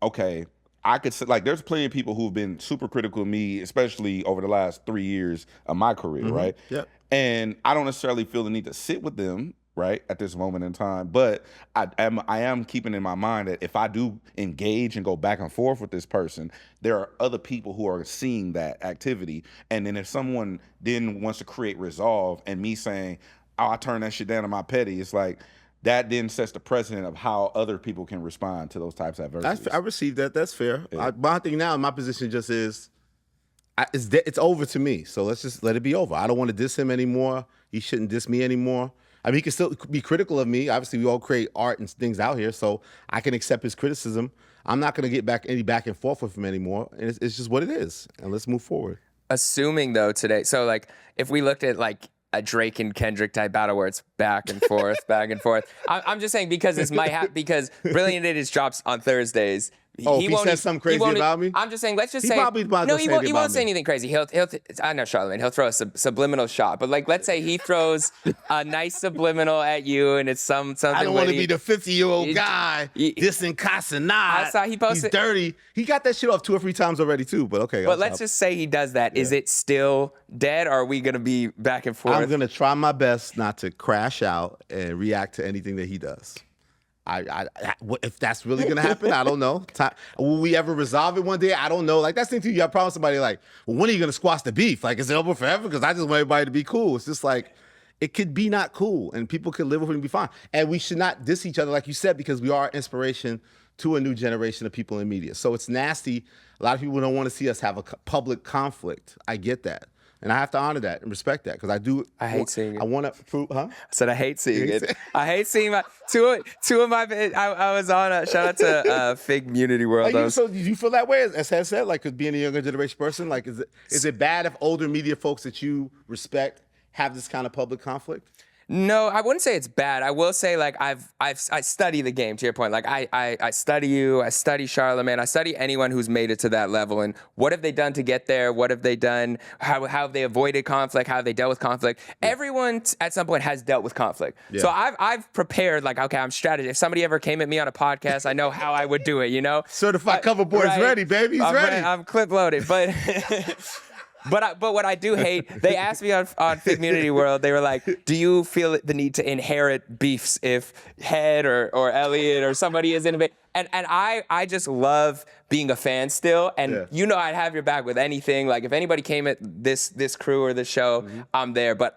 okay, I could say, like, there's plenty of people who've been super critical of me, especially over the last 3 years of my career, right?
Yep.
And I don't necessarily feel the need to sit with them, right, at this moment in time. But I am keeping in my mind that if I do engage and go back and forth with this person, there are other people who are seeing that activity. And then if someone then wants to create resolve, and me saying, oh, I turn that shit down to my petty, it's like, that then sets the precedent of how other people can respond to those types of adversities.
I received that. That's fair.
Yeah.
My thing now, my position just is, it's over to me. So let's just let it be over. I don't want to diss him anymore. He shouldn't diss me anymore. I mean, he can still be critical of me. Obviously, we all create art and things out here, so I can accept his criticism. I'm not going to get any back and forth with him anymore. And it's just what it is. And let's move forward.
Assuming though today, so like if we looked at like a Drake and Kendrick type battle where it's back and forth, back and forth. I'm just saying because this might happen, because Brilliant Idiots drops on Thursdays.
Oh, he says something crazy about me?
I'm just saying, let's just say.
Probably
no, he won't say anything crazy. I know Charlamagne, he'll throw a subliminal shot. But like, let's say he throws a nice subliminal at you and it's something.
I don't want to be the 50-year-old guy dissing Casanat.
I saw he posted.
He's dirty. He got that shit off 2 or 3 times already too, but okay.
But let's just say he does that. Yeah. Is it still dead, or are we going to be back and forth?
I'm going to try my best not to crash out and react to anything that he does. If that's really gonna happen, I don't know. Will we ever resolve it one day? I don't know. Like, that's the thing too. I promise somebody, like, well, when are you gonna squash the beef? Like, is it over forever? Because I just want everybody to be cool. It's just like, it could be not cool, and people could live with it and be fine. And we should not diss each other, like you said, because we are inspiration to a new generation of people in media. So it's nasty. A lot of people don't want to see us have a public conflict. I get that. And I have to honor that and respect that, because I
hate seeing it.
I want to prove, huh?
I said I hate seeing it. I hate seeing my two of my. I was on a shout out to Fig Community World.
So do you feel that way, as Hed said, like, 'cause being a younger generation person, like, is it bad if older media folks that you respect have this kind of public conflict?
No, I wouldn't say it's bad. I will say, like, I study the game, to your point. Like, I study you, I study Charlamagne, I study anyone who's made it to that level, and what have they done to get there? What have they done? How have they avoided conflict? How have they dealt with conflict? Yeah. Everyone at some point has dealt with conflict. Yeah. So I've prepared, like, okay, I'm strategy. If somebody ever came at me on a podcast, I know how I would do it, you know?
Certified cover board is ready, baby. He's ready.
I'm clip loaded, but... But what I do hate, they asked me on Fig Community World, they were like, do you feel the need to inherit beefs if Hed or Elliott or somebody is in a bit? And I just love being a fan still. And you know I'd have your back with anything. Like, if anybody came at this crew or this show, I'm there. But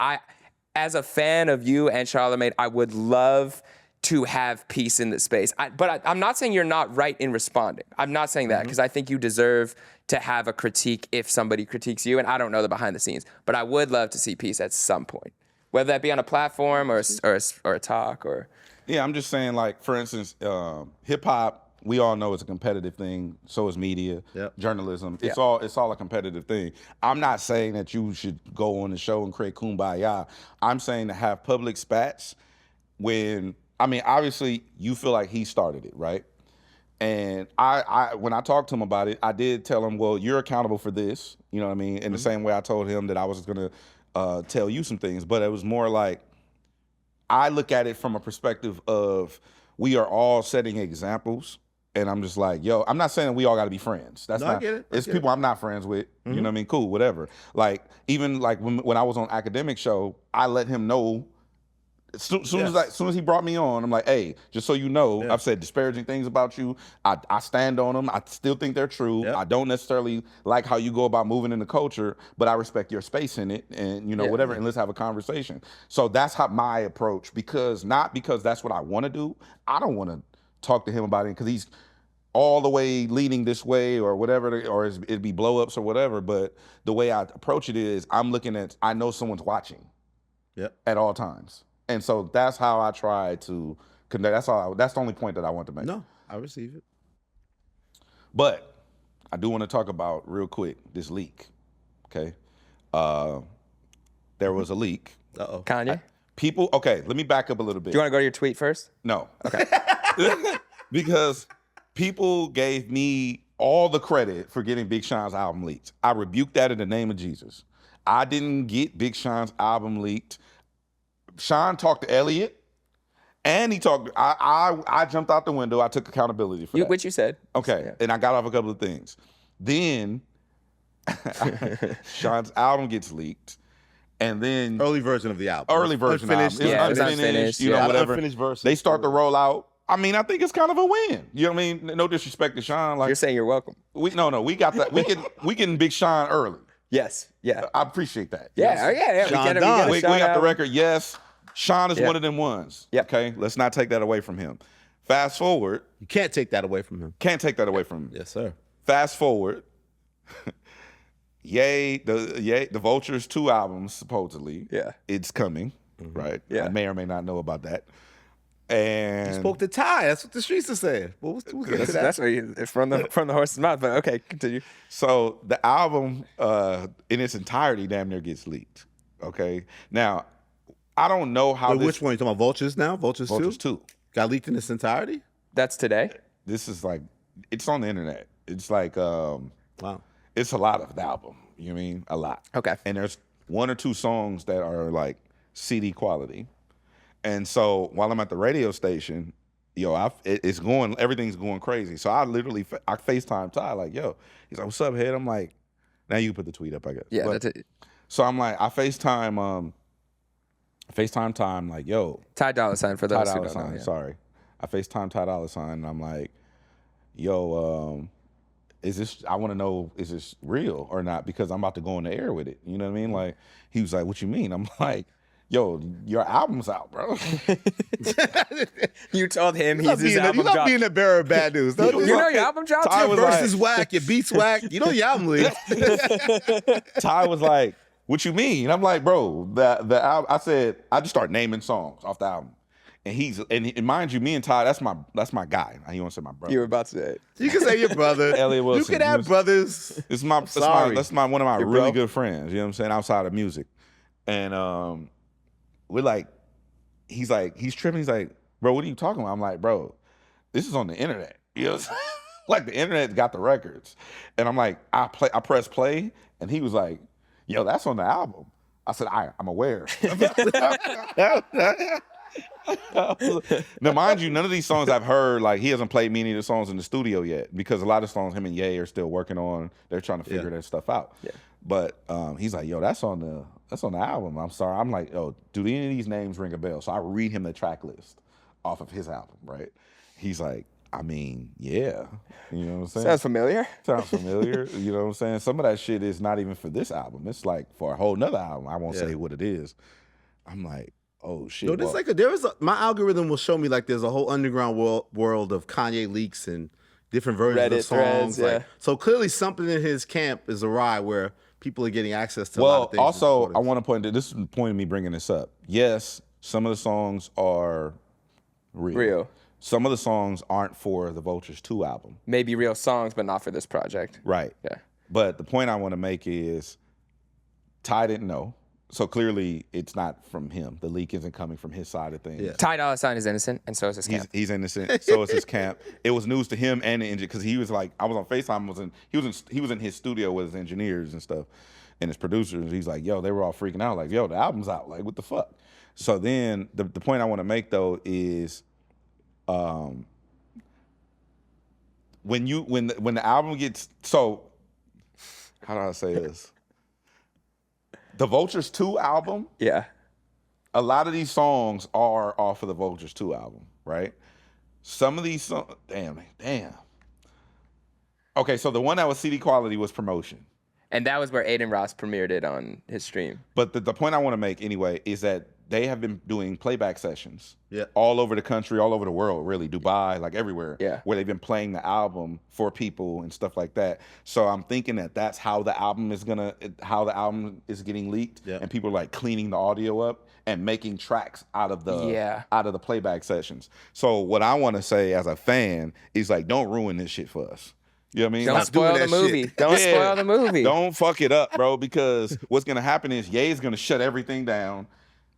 as a fan of you and Charlamagne, I would love to have peace in the space. But I'm not saying you're not right in responding. I'm not saying that, because I think you deserve to have a critique if somebody critiques you, and I don't know the behind the scenes. But I would love to see peace at some point, whether that be on a platform or a talk or.
Yeah, I'm just saying, like, for instance, hip hop, we all know it's a competitive thing. So is media, journalism. It's all a competitive thing. I'm not saying that you should go on the show and create kumbaya. I'm saying to have public spats when. I mean, obviously, you feel like he started it, right? And I when I talked to him about it, I did tell him, well, you're accountable for this. You know what I mean? In the same way I told him that I was going to tell you some things, but it was more like I look at it from a perspective of we are all setting examples. And I'm just like, yo, I'm not saying we all got to be friends. That's not.
I get it.
It's people I'm not friends with. You know what I mean? Cool, whatever. Like even like when I was on Academic Show, I let him know. As soon as he brought me on, I'm like, hey, just so you know, I've said disparaging things about you. I stand on them. I still think they're true. I don't necessarily like how you go about moving in the culture, but I respect your space in it, and whatever. And let's have a conversation. So that's how my approach, not because that's what I want to do. I don't want to talk to him about it because he's all the way leaning this way or whatever, or it'd be blow ups or whatever. But the way I approach it is I'm looking at, I know someone's watching at all times. And so that's how I try to connect. That's the only point that I want to make.
No, I receive it.
But I do want to talk about real quick this leak. Okay. There was a leak.
Uh-oh.
Kanye?
Okay, let me back up a little bit.
Do you want to go to your tweet first?
No.
Okay.
Because people gave me all the credit for getting Big Sean's album leaked. I rebuked that in the name of Jesus. I didn't get Big Sean's album leaked. Sean talked to Elliott, and he talked. I jumped out the window. I took accountability for that.
Which you said.
Okay,
Yeah.
and I got off a couple of things. Then Sean's album gets leaked, and then
Early version of the album.
Early version of the album.
Yeah,
It's
it was
unfinished,
unfinished.
you know,
Yeah,
whatever.
unfinished version.
They start to roll out. I mean, I think it's kind of a win. You know what I mean? No disrespect to Sean. Like
You're saying you're welcome.
we got that. We getting Big Sean early.
Yes. Yeah.
I appreciate that.
Yeah. Yeah.
Sean Don.
We got the record. Yes, Sean is
Yeah.
one of them ones.
Yep.
Okay, let's not take that away from him. Fast forward.
You can't take that away from him.
Can't take that away from him.
Yes, sir.
Fast forward. The Vultures 2 albums supposedly.
Yeah.
It's coming. Right.
Yeah.
I may or may not know about that. And
You spoke to Ty. That's what the streets are saying. What was that?
That's what from the horse's mouth. But okay, continue.
So the album in its entirety damn near gets leaked. Okay. Now, I don't know how
Wait, which one? You talking about Vultures now? Vultures 2?
Vultures 2.
Got leaked in its entirety?
That's today.
This is like, it's on the internet. It's like,
Wow.
it's a lot of the album. You know what I mean? A lot.
Okay.
And there's 1 or 2 songs that are like CD quality. And so while I'm at the radio station, everything's going crazy. So I FaceTime Ty like, yo, he's like, what's up, Head? I'm like, now you put the tweet up, I guess.
Yeah,
But-
that's it.
So I'm like, I FaceTime Ty, I'm like, yo.
Ty Dolla $ign for
Ty
those who
Dolla
don't know.
$ign,
Yeah.
sorry. I FaceTime Ty Dolla $ign and I'm like, yo, I want to know, is this real or not? Because I'm about to go on the air with it. You know what I mean? Like, he was like, what you mean? I'm like, yo, your album's out, bro.
You told him
You
he's his album
not
dropped.
being the bearer of bad news. Don't
You know your album dropped?
Ty
your
was
verse is
like-
whack, your beats whack. You know your album leaked.
Ty was like, what you mean? I'm like, bro, the album. I said, I just start naming songs off the album. And mind you, me and Ty, that's my guy. He wants to say my brother.
You were about to say it.
You can say your brother.
Elliott Wilson.
You can have brothers.
It's
sorry.
that's one of my
Your
really
bro.
good friends. You know what I'm saying? Outside of music, and we're like, he's tripping. He's like, bro, what are you talking about? I'm like, bro, this is on the internet. You know what I'm saying? Like the internet got the records, and I'm like, I press play, and he was like, yo, that's on the album. I said, I'm aware. Now, mind you, none of these songs I've heard, like he hasn't played many of the songs in the studio yet because a lot of songs him and Ye are still working on. They're trying to figure their stuff out. Yeah. But he's like, yo, that's on the album. I'm sorry. I'm like, yo, do any of these names ring a bell? So I read him the track list off of his album, right? He's like, I mean, yeah. You know what I'm saying?
Sounds familiar.
Sounds familiar. You know what I'm saying? Some of that shit is not even for this album. It's like for a whole nother album. I won't say what it is. I'm like, oh shit.
No, there's my algorithm will show me like there's a whole underground world of Kanye leaks and different versions
Reddit
of songs.
threads,
like,
yeah.
so clearly something in his camp is awry where people are getting access to a lot of things.
Also, I want to point to this is the point of me bringing this up. Yes, some of the songs are real. Some of the songs aren't for the Vultures 2 album.
Maybe real songs, but not for this project.
Right.
Yeah.
But the point I want to make is Ty didn't know. So clearly it's not from him. The leak isn't coming from his side of things.
Yeah.
Ty Dolla $ign is innocent, and so is his camp.
He's innocent. So is his camp. It was news to him and the engineer because he was like, I was on FaceTime. He was in his studio with his engineers and stuff. and his producers. He's like, yo, they were all freaking out. Like, yo, the album's out. Like, what the fuck? So then the point I want to make though is, when the album gets, so how do I say this? The Vultures 2 album.
Yeah.
A lot of these songs are off of the Vultures 2 album, right? Some of these songs, damn. Okay, so the one that was CD quality was Promotion.
And that was where Aiden Ross premiered it on his stream.
But the point I want to make anyway is that they have been doing playback sessions all over the country, all over the world, really, Dubai, like everywhere, where they've been playing the album for people and stuff like that. So I'm thinking that that's how the album is getting leaked, and people are like cleaning the audio up and making tracks out of the playback sessions. So what I want to say as a fan is like, don't ruin this shit for us. You know what I mean?
Don't spoil the movie. Don't spoil the movie.
Don't fuck it up, bro, because what's going to happen is Ye's going to shut everything down.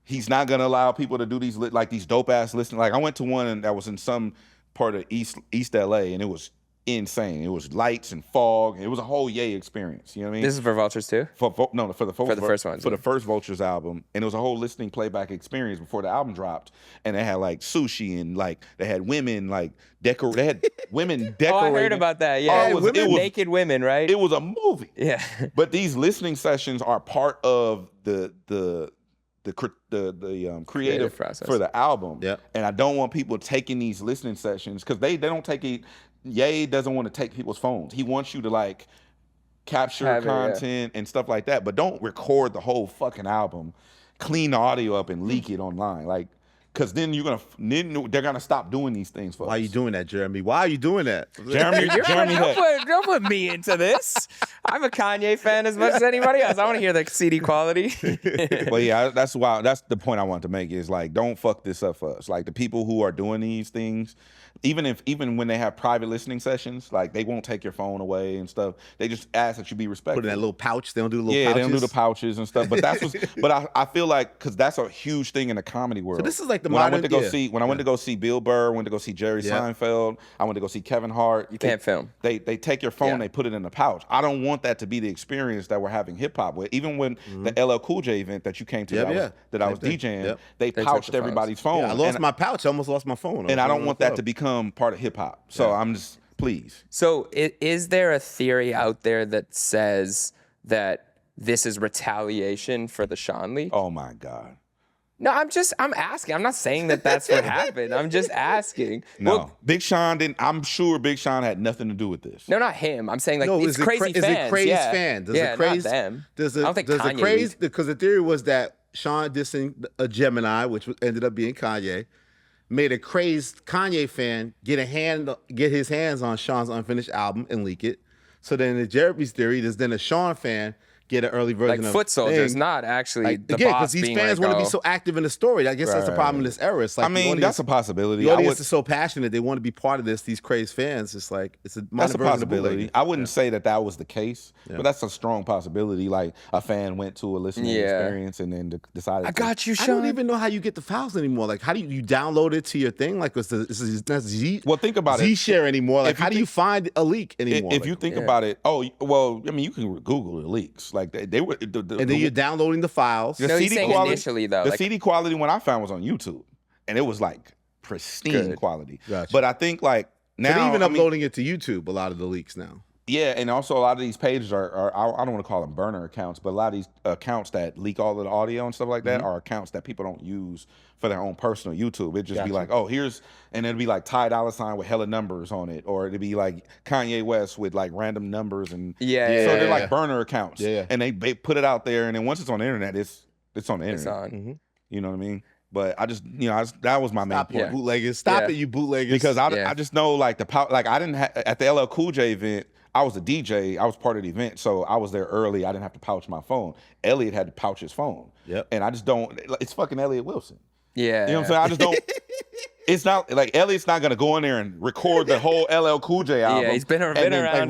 He's not going to allow people to do these dope-ass listening. Like, I went to one that was in some part of East LA, and it was insane. It was lights and fog. It was a whole Ye experience. You know what I mean?
This is for Vultures too?
For the first one.
For the
first Vultures album. And it was a whole listening playback experience before the album dropped. And they had like sushi and like they had women like they had women decorating.
Oh, I heard about that. Yeah.
it was
naked women, right?
It was a movie.
Yeah.
But these listening sessions are part of the creative
process
for the album. Yeah. And I don't want people taking these listening sessions because they don't take it. Ye doesn't want to take people's phones. He wants you to like capture content and stuff like that, but don't record the whole fucking album, clean the audio up and leak it online. Like, because then they're gonna stop doing these things for us.
Why are you doing that, Jeremy? Why are you doing that?
Jeremy
don't put me into this. I'm a Kanye fan as much as anybody else. I want to hear the CD quality.
Well, yeah, that's the point I want to make is like, don't fuck this up for us. Like the people who are doing these things, even when they have private listening sessions, like they won't take your phone away and stuff. They just ask that you be respectful.
Put in that little pouch. They don't do the little pouches.
They don't do the pouches and stuff. But I feel like because that's a huge thing in the comedy world.
So this is like the
when I went to go see Bill Burr, went to go see Jerry Seinfeld, I went to go see Kevin Hart.
You can't film.
They take your phone, they put it in the pouch. I don't want that to be the experience that we're having hip hop with. Even when the LL Cool J event that you came to that I was DJing, they pouched everybody's phone.
Yeah, I lost my pouch. I almost lost my phone.
And I don't want that to become part of hip hop. So I'm just, please.
So is there a theory out there that says that this is retaliation for the Sean leak?
Oh my God.
No, I'm asking. I'm not saying that that's what happened. I'm just asking.
No,
well,
Big Sean didn't. I'm sure Big Sean had nothing to do with this.
No, not him. I'm saying like it's crazy fans.
Is it crazy fan? Does it craze?
Not them.
I don't think Kanye craze? Because the theory was that Sean dissing a Gemini, which ended up being Kanye, made a crazed Kanye fan get his hands on Sean's unfinished album and leak it. So then in Jeremy's theory, there's then a Sean fan get an early version of
Foot Soldiers, not actually the
again,
boss
because these fans want to be so active in the story. I guess that's the problem in this era. It's like,
I mean, that's a possibility.
The audience is so passionate; they want to be part of this. These crazy fans, it's like
that's a possibility. I wouldn't say that was the case, but that's a strong possibility. Like a fan went to a listening experience and then decided.
I got you, Sean.
I don't even know how you get the files anymore. Like, how do you download it to your thing? Like, that's Z.
Well, think about
Z share anymore. Like, how do you find a leak anymore?
If you think about it, well, I mean, you can Google the leaks. Like they were.
And then you're downloading the files.
No, he's saying initially, though.
The CD quality one I found was on YouTube. And it was like pristine quality.
Gotcha.
But I think like now.
They're even uploading it to YouTube, a lot of the leaks now.
Yeah, and also a lot of these pages are I don't want to call them burner accounts, but a lot of these accounts that leak all of the audio and stuff like that are accounts that people don't use for their own personal YouTube. It'd just be like, oh, and it'd be like Ty Dolla with hella numbers on it, or it'd be like Kanye West with like random numbers and so they're like burner accounts. Yeah. And they put it out there, and then once it's on the internet, it's on the internet.
It's on.
You know what I mean? But I just, that was my main point.
Bootleggers, stop it, you bootleggers.
Because I just know like I didn't at the LL Cool J event. I was a DJ. I was part of the event, so I was there early. I didn't have to pouch my phone. Elliott had to pouch his phone.
Yep.
And I just don't. It's fucking Elliott Wilson.
Yeah.
You know what I'm saying? I just don't. It's not like Elliott's not gonna go in there and record the whole LL Cool J album.
Yeah, he's been around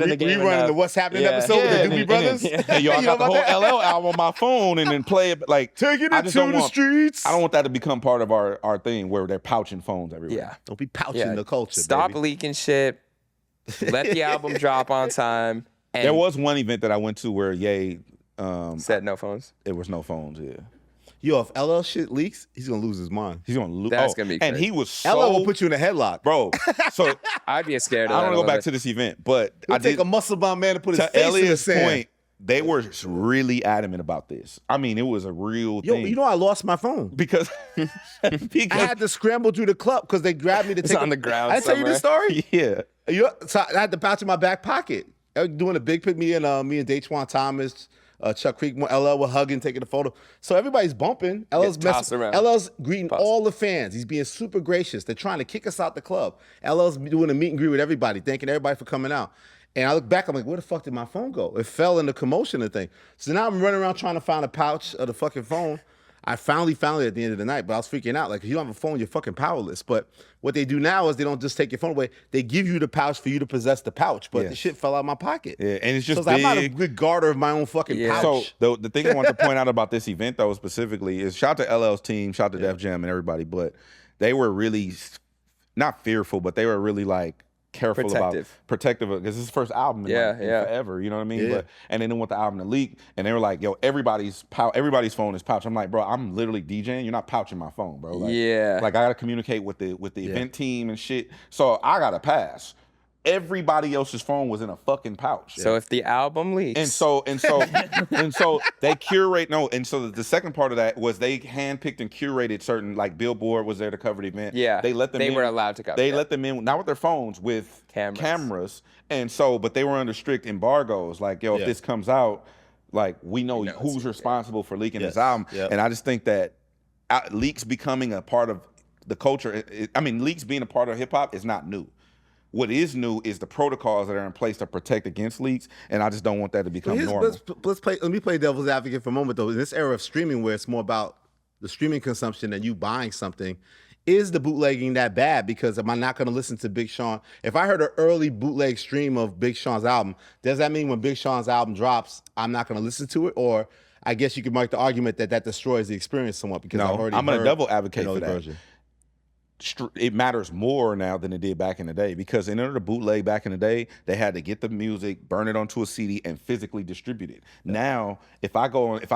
in the game.
Rerunning the What's Happening episode with the Doobie Brothers.
Hey, yo, I got the whole LL album on my phone and then play it like
taking it to the streets.
I don't want that to become part of our thing where they're pouching phones everywhere.
Yeah, don't be pouching the culture.
Stop leaking shit. Let the album drop on time.
And there was one event that I went to where Ye
Said no phones.
It was no phones. Yeah.
Yo, if LL shit leaks, he's gonna lose his mind.
He's gonna lose.
That's gonna be
and
crazy.
he was so.
LL will put you in a headlock,
bro. So
I'd be scared.
I don't want to go back to this event, but
I
did
take a muscle bound man to put his
to
face in the
Elliott's
sand.
point. They were really adamant about this. I mean, it was a real thing.
You know, I lost my phone
because
I had to scramble through the club because they grabbed me to take
on the ground
I tell you this story.
Yeah.
So I had the pouch in my back pocket. I was doing a big pic. Me and Daquan Thomas, Chuck Creekmore, LL were hugging, taking a photo. So everybody's bumping. LL's greeting all the fans. He's being super gracious. They're trying to kick us out the club. LL's doing a meet and greet with everybody, thanking everybody for coming out. And I look back, I'm like, where the fuck did my phone go? It fell in the commotion of the thing. So now I'm running around trying to find a pouch of the fucking phone. I finally found it at the end of the night, but I was freaking out. Like, if you don't have a phone, you're fucking powerless. But what they do now is they don't just take your phone away. They give you the pouch for you to possess the pouch. But the shit fell out of my pocket.
Yeah, and it's just
so I'm not a good guarder of my own fucking pouch.
So the thing I want to point out about this event, though, specifically, is shout out to LL's team, shout out to Def Jam and everybody, but they were really, not fearful, but they were really like, careful protective of, because this is his first album in forever, you know what I mean? But and they didn't want the album to leak, and they were like, yo, everybody's phone is pouch. I'm like, bro, I'm literally DJing, you're not pouching my phone, bro. Like, like I gotta communicate with the event team and shit, so I gotta pass. Everybody else's phone was in a fucking pouch.
So if the album leaks,
and so they curate. No, and so the second part of that was they handpicked and curated certain, like Billboard was there to cover the event.
Yeah,
they let them.
They were allowed to cover.
They let them in, not with their phones, with cameras. And so, but they were under strict embargoes. Like, yo, if this comes out, like we know who's responsible for leaking this album. And I just think that leaks becoming a part of the culture. I mean, leaks being a part of hip hop is not new. What is new is the protocols that are in place to protect against leaks, and I just don't want that to become normal.
Let me play devil's advocate for a moment, though. In this era of streaming, where it's more about the streaming consumption and you buying something, is the bootlegging that bad? Because am I not going to listen to Big Sean? If I heard an early bootleg stream of Big Sean's album, does that mean when Big Sean's album drops, I'm not going to listen to it? Or I guess you could make the argument that destroys the experience somewhat, because I've already
I'm going to double advocate for that.
Version.
It matters more now than it did back in the day, because in order to bootleg back in the day, they had to get the music, burn it onto a CD, and physically distribute it. Now, if I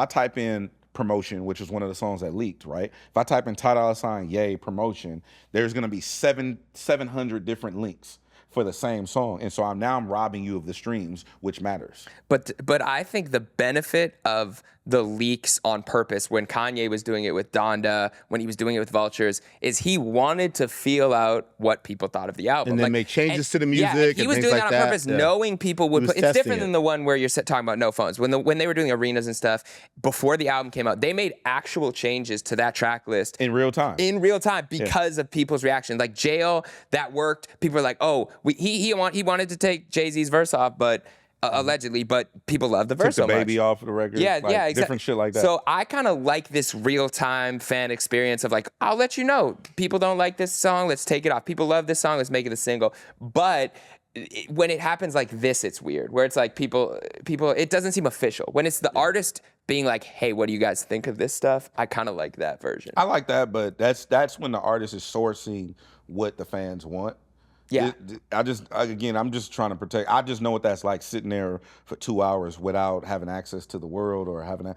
type in promotion, which is one of the songs that leaked, right? If I type in Ty Dolla Yay promotion, there's gonna be 700 different links for the same song, and so I'm robbing you of the streams, which matters.
But I think the benefit of the leaks on purpose, when Kanye was doing it with Donda, when he was doing it with Vultures, is he wanted to feel out what people thought of the album.
And then make changes to the music.
Yeah, he was doing
that
on purpose, knowing people would put. It's different than the one where you're talking about no phones. When they were doing arenas and stuff, before the album came out, they made actual changes to that track list.
In real time.
Because of people's reaction. Like Jail, that worked. People were like, oh, he wanted to take Jay-Z's verse off, but allegedly, but people love the verse so much.
Took the baby off of the record.
Yeah,
exactly. Different shit like that.
So I kind of like this real-time fan experience of like, I'll let you know. People don't like this song, let's take it off. People love this song, let's make it a single. But when it happens like this, it's weird. Where it's like people, it doesn't seem official. When it's the artist being like, hey, what do you guys think of this stuff? I kind of like that version.
I like that, but that's when the artist is sourcing what the fans want.
Yeah.
I'm just trying to protect. I just know what that's like, sitting there for 2 hours without having access to the world, or having I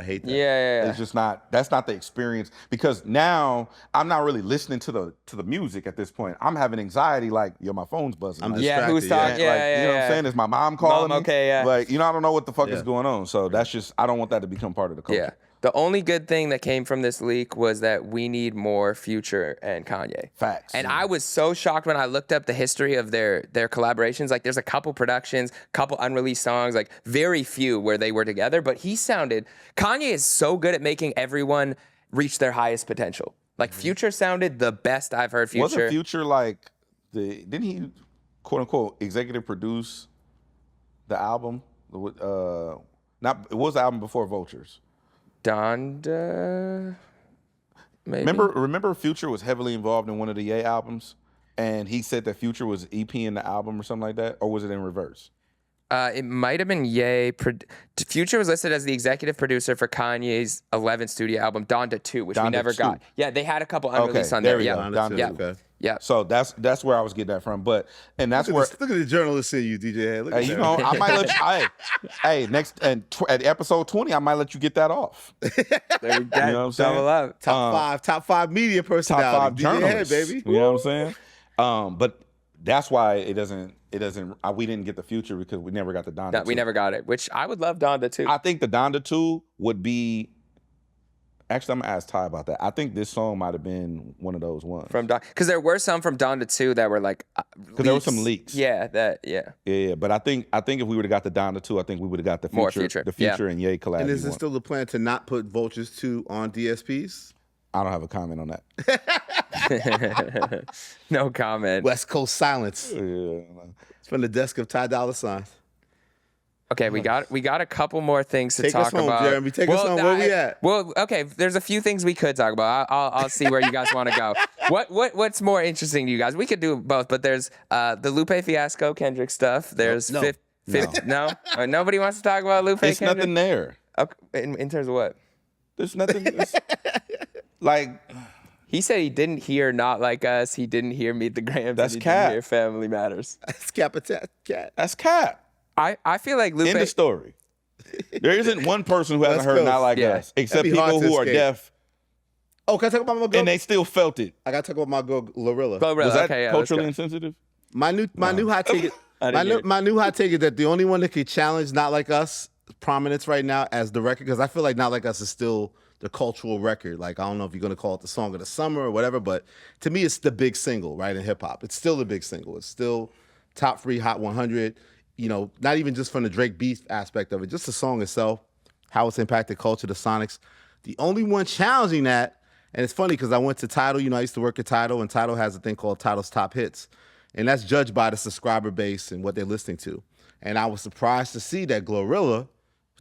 hate that.
Yeah.
It's just that's not the experience, because now I'm not really listening to the music at this point. I'm having anxiety, like, yo, my phone's buzzing.
I'm distracted.
Who's talking?
You know what I'm saying? Is my mom calling me?
Okay, yeah.
Like, I don't know what the fuck is going on. So that's just, I don't want that to become part of the culture.
Yeah. The only good thing that came from this leak was that we need more Future and Kanye.
Facts.
And I was so shocked when I looked up the history of their collaborations. Like, there's a couple productions, couple unreleased songs, like very few where they were together. But Kanye is so good at making everyone reach their highest potential. Like, Future sounded the best I've heard Future.
Wasn't Future like didn't he, quote unquote, executive produce the album? It was the album before Vultures.
Donda, maybe.
Remember Future was heavily involved in one of the Ye albums, and he said that Future was EP in the album or something like that, or was it in reverse?
It might have been Ye. Future was listed as the executive producer for Kanye's 11th studio album, Donda 2, which we
Donda
never
2.
got. Yeah, they had a couple unreleased on
there
there.
we
Yeah.
go. Donda
Yeah.
2.
Okay.
Yeah.
So that's where I was getting that from. But and that's where
Look at the journalist in you, DJ Hed. Look at
hey, you
that.
know, I might let you. Hey, next and at episode 20, I might let you get that off.
There we go.
You know what I'm saying?
Double up.
Top five media
Top
personality.
5
DJ Hed,
journalists,
baby.
You know what I'm saying? But that's why it doesn't. We didn't get the Future because we never got the Donda.
No,
2.
we never got it, which I would love Donda 2.
I think the Donda 2 would be. Actually, I'm gonna ask Ty about that. I think this song might have been one of those ones.
Because there were some from Donda 2 that were like
Because there were some leaks.
Yeah,
Yeah. But I think if we would have got the Donda 2, I think we would have got the Future,
More Future.
the Future and Ye collab.
And is it still the plan to not put Vultures 2 on DSPs?
I don't have a comment on that.
No comment.
West Coast silence.
Yeah.
It's from the desk of Ty Dolla $ign.
Okay, we got a couple more things to
Take
talk
us home,
about.
Jeremy. Take us home. Where we at?
Well, okay, there's a few things we could talk about. I'll see where you guys want to go. What's more interesting to you guys? We could do both, but there's the Lupe Fiasco Kendrick stuff. There's
No.
no. Nobody wants to talk about Lupe.
It's
Kendrick?
nothing there.
Okay, in terms of what?
There's nothing. Like
He said he didn't hear Not Like Us. He didn't hear Meet the Grams.
That's
and he
cap.
didn't hear Family Matters.
It's cat.
that's cap.
I feel like Lupe.
End of story. There isn't one person who hasn't
West
heard
Coast.
Not Like
Yeah.
Us, except
That'd be hard
people
to
who are
escape.
deaf,
Oh, can I talk about my girl?
and they still felt it.
I got to talk about my girl, GloRilla.
GloRilla,
Was that
okay, yeah, let's
culturally
go.
insensitive?
My new hot take is
I didn't hear it.
my new hot take is that the only one that could challenge Not Like Us prominence right now as the record, because I feel like Not Like Us is still the cultural record. Like, I don't know if you're gonna call it the song of the summer or whatever, but to me it's the big single, right, in hip hop. It's still the big single. It's still top 3 Hot 100. You know, not even just from the Drake beef aspect of it, just the song itself, how it's impacted culture, the sonics. The only one challenging that, and it's funny because I went to Tidal, I used to work at Tidal, and Tidal has a thing called Tidal's Top Hits. And that's judged by the subscriber base and what they're listening to. And I was surprised to see that GloRilla,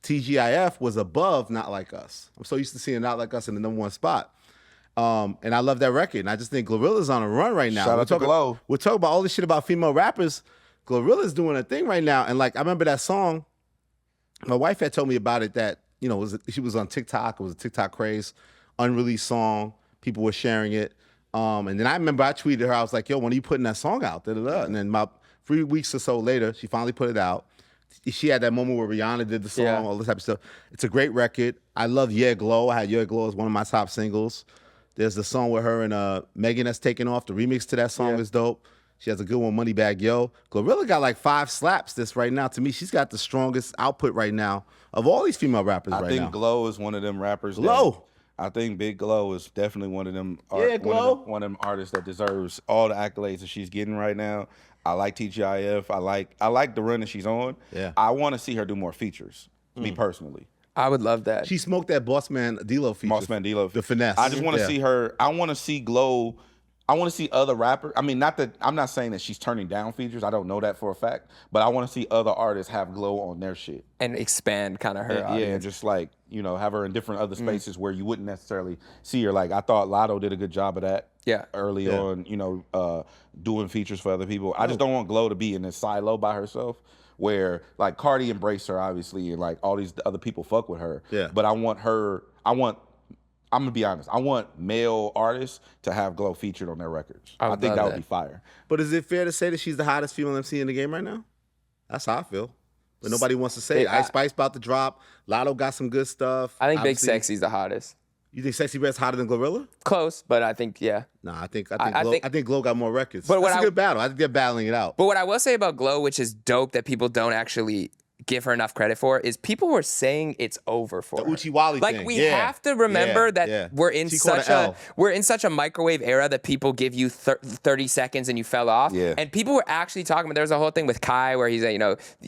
TGIF, was above Not Like Us. I'm so used to seeing Not Like Us in the #1 spot. And I love that record. And I just think GloRilla's on a run right now.
Shout out to Glo.
We're talking about all this shit about female rappers. GloRilla's doing a thing right now. And like, I remember that song. My wife had told me about it that, she was on TikTok. It was a TikTok craze, unreleased song. People were sharing it. And then I remember I tweeted her. I was like, yo, when are you putting that song out? Da-da-da. And then about 3 weeks or so later, she finally put it out. She had that moment where Rihanna did the song, all this type of stuff. It's a great record. I love Yeah Glow. I had Yeah Glow as one of my top singles. There's the song with her and Megan that's taken off. The remix to that song is dope. She has a good one, Moneybag Yo. GloRilla got like 5 slaps this right now. To me, she's got the strongest output right now of all these female rappers right now.
I think Glo is one of them rappers.
Glo.
I think Big Glo is definitely one of them.
Yeah, Glo.
One of them artists that deserves all the accolades that she's getting right now. I like TGIF. I like the run that she's on.
Yeah.
I want to see her do more features. Me personally.
I would love that.
She smoked that Boss Man D-Lo feature.
Boss Man D-Lo.
The finesse.
I just want to
Yeah.
see her. I want to see Glo. I want to see other rappers. I mean, not that I'm not saying that she's turning down features. I don't know that for a fact. But I want to see other artists have Glo on their shit.
And expand kind of her
Yeah,
audience.
just like, have her in different other spaces where you wouldn't necessarily see her. Like, I thought Lotto did a good job of that early on, doing features for other people. I just don't want Glo to be in this silo by herself where, like, Cardi embraced her, obviously, and, like, all these other people fuck with her.
Yeah.
But I'm going to be honest, I want male artists to have Glo featured on their records. I think that would be fire.
But is it fair to say that she's the hottest female MC in the game right now? That's how I feel. But nobody wants to say it. Ice Spice about to drop. Lotto got some good stuff.
I think Big
Obviously,
Sexy's the hottest.
You think Sexy Red's hotter than GloRilla?
Close, but I think, yeah.
Nah, I think
I
Glo got more records.
But
That's a good battle. I think they're battling it out.
But what I will say about Glo, which is dope that people don't actually give her enough credit for, is people were saying it's over for her.
Uchi Wally
like
thing.
we have to remember that we're in such a microwave era that people give you 30 seconds and you fell off.
Yeah.
And people were actually talking about, there was a whole thing with Kai where he's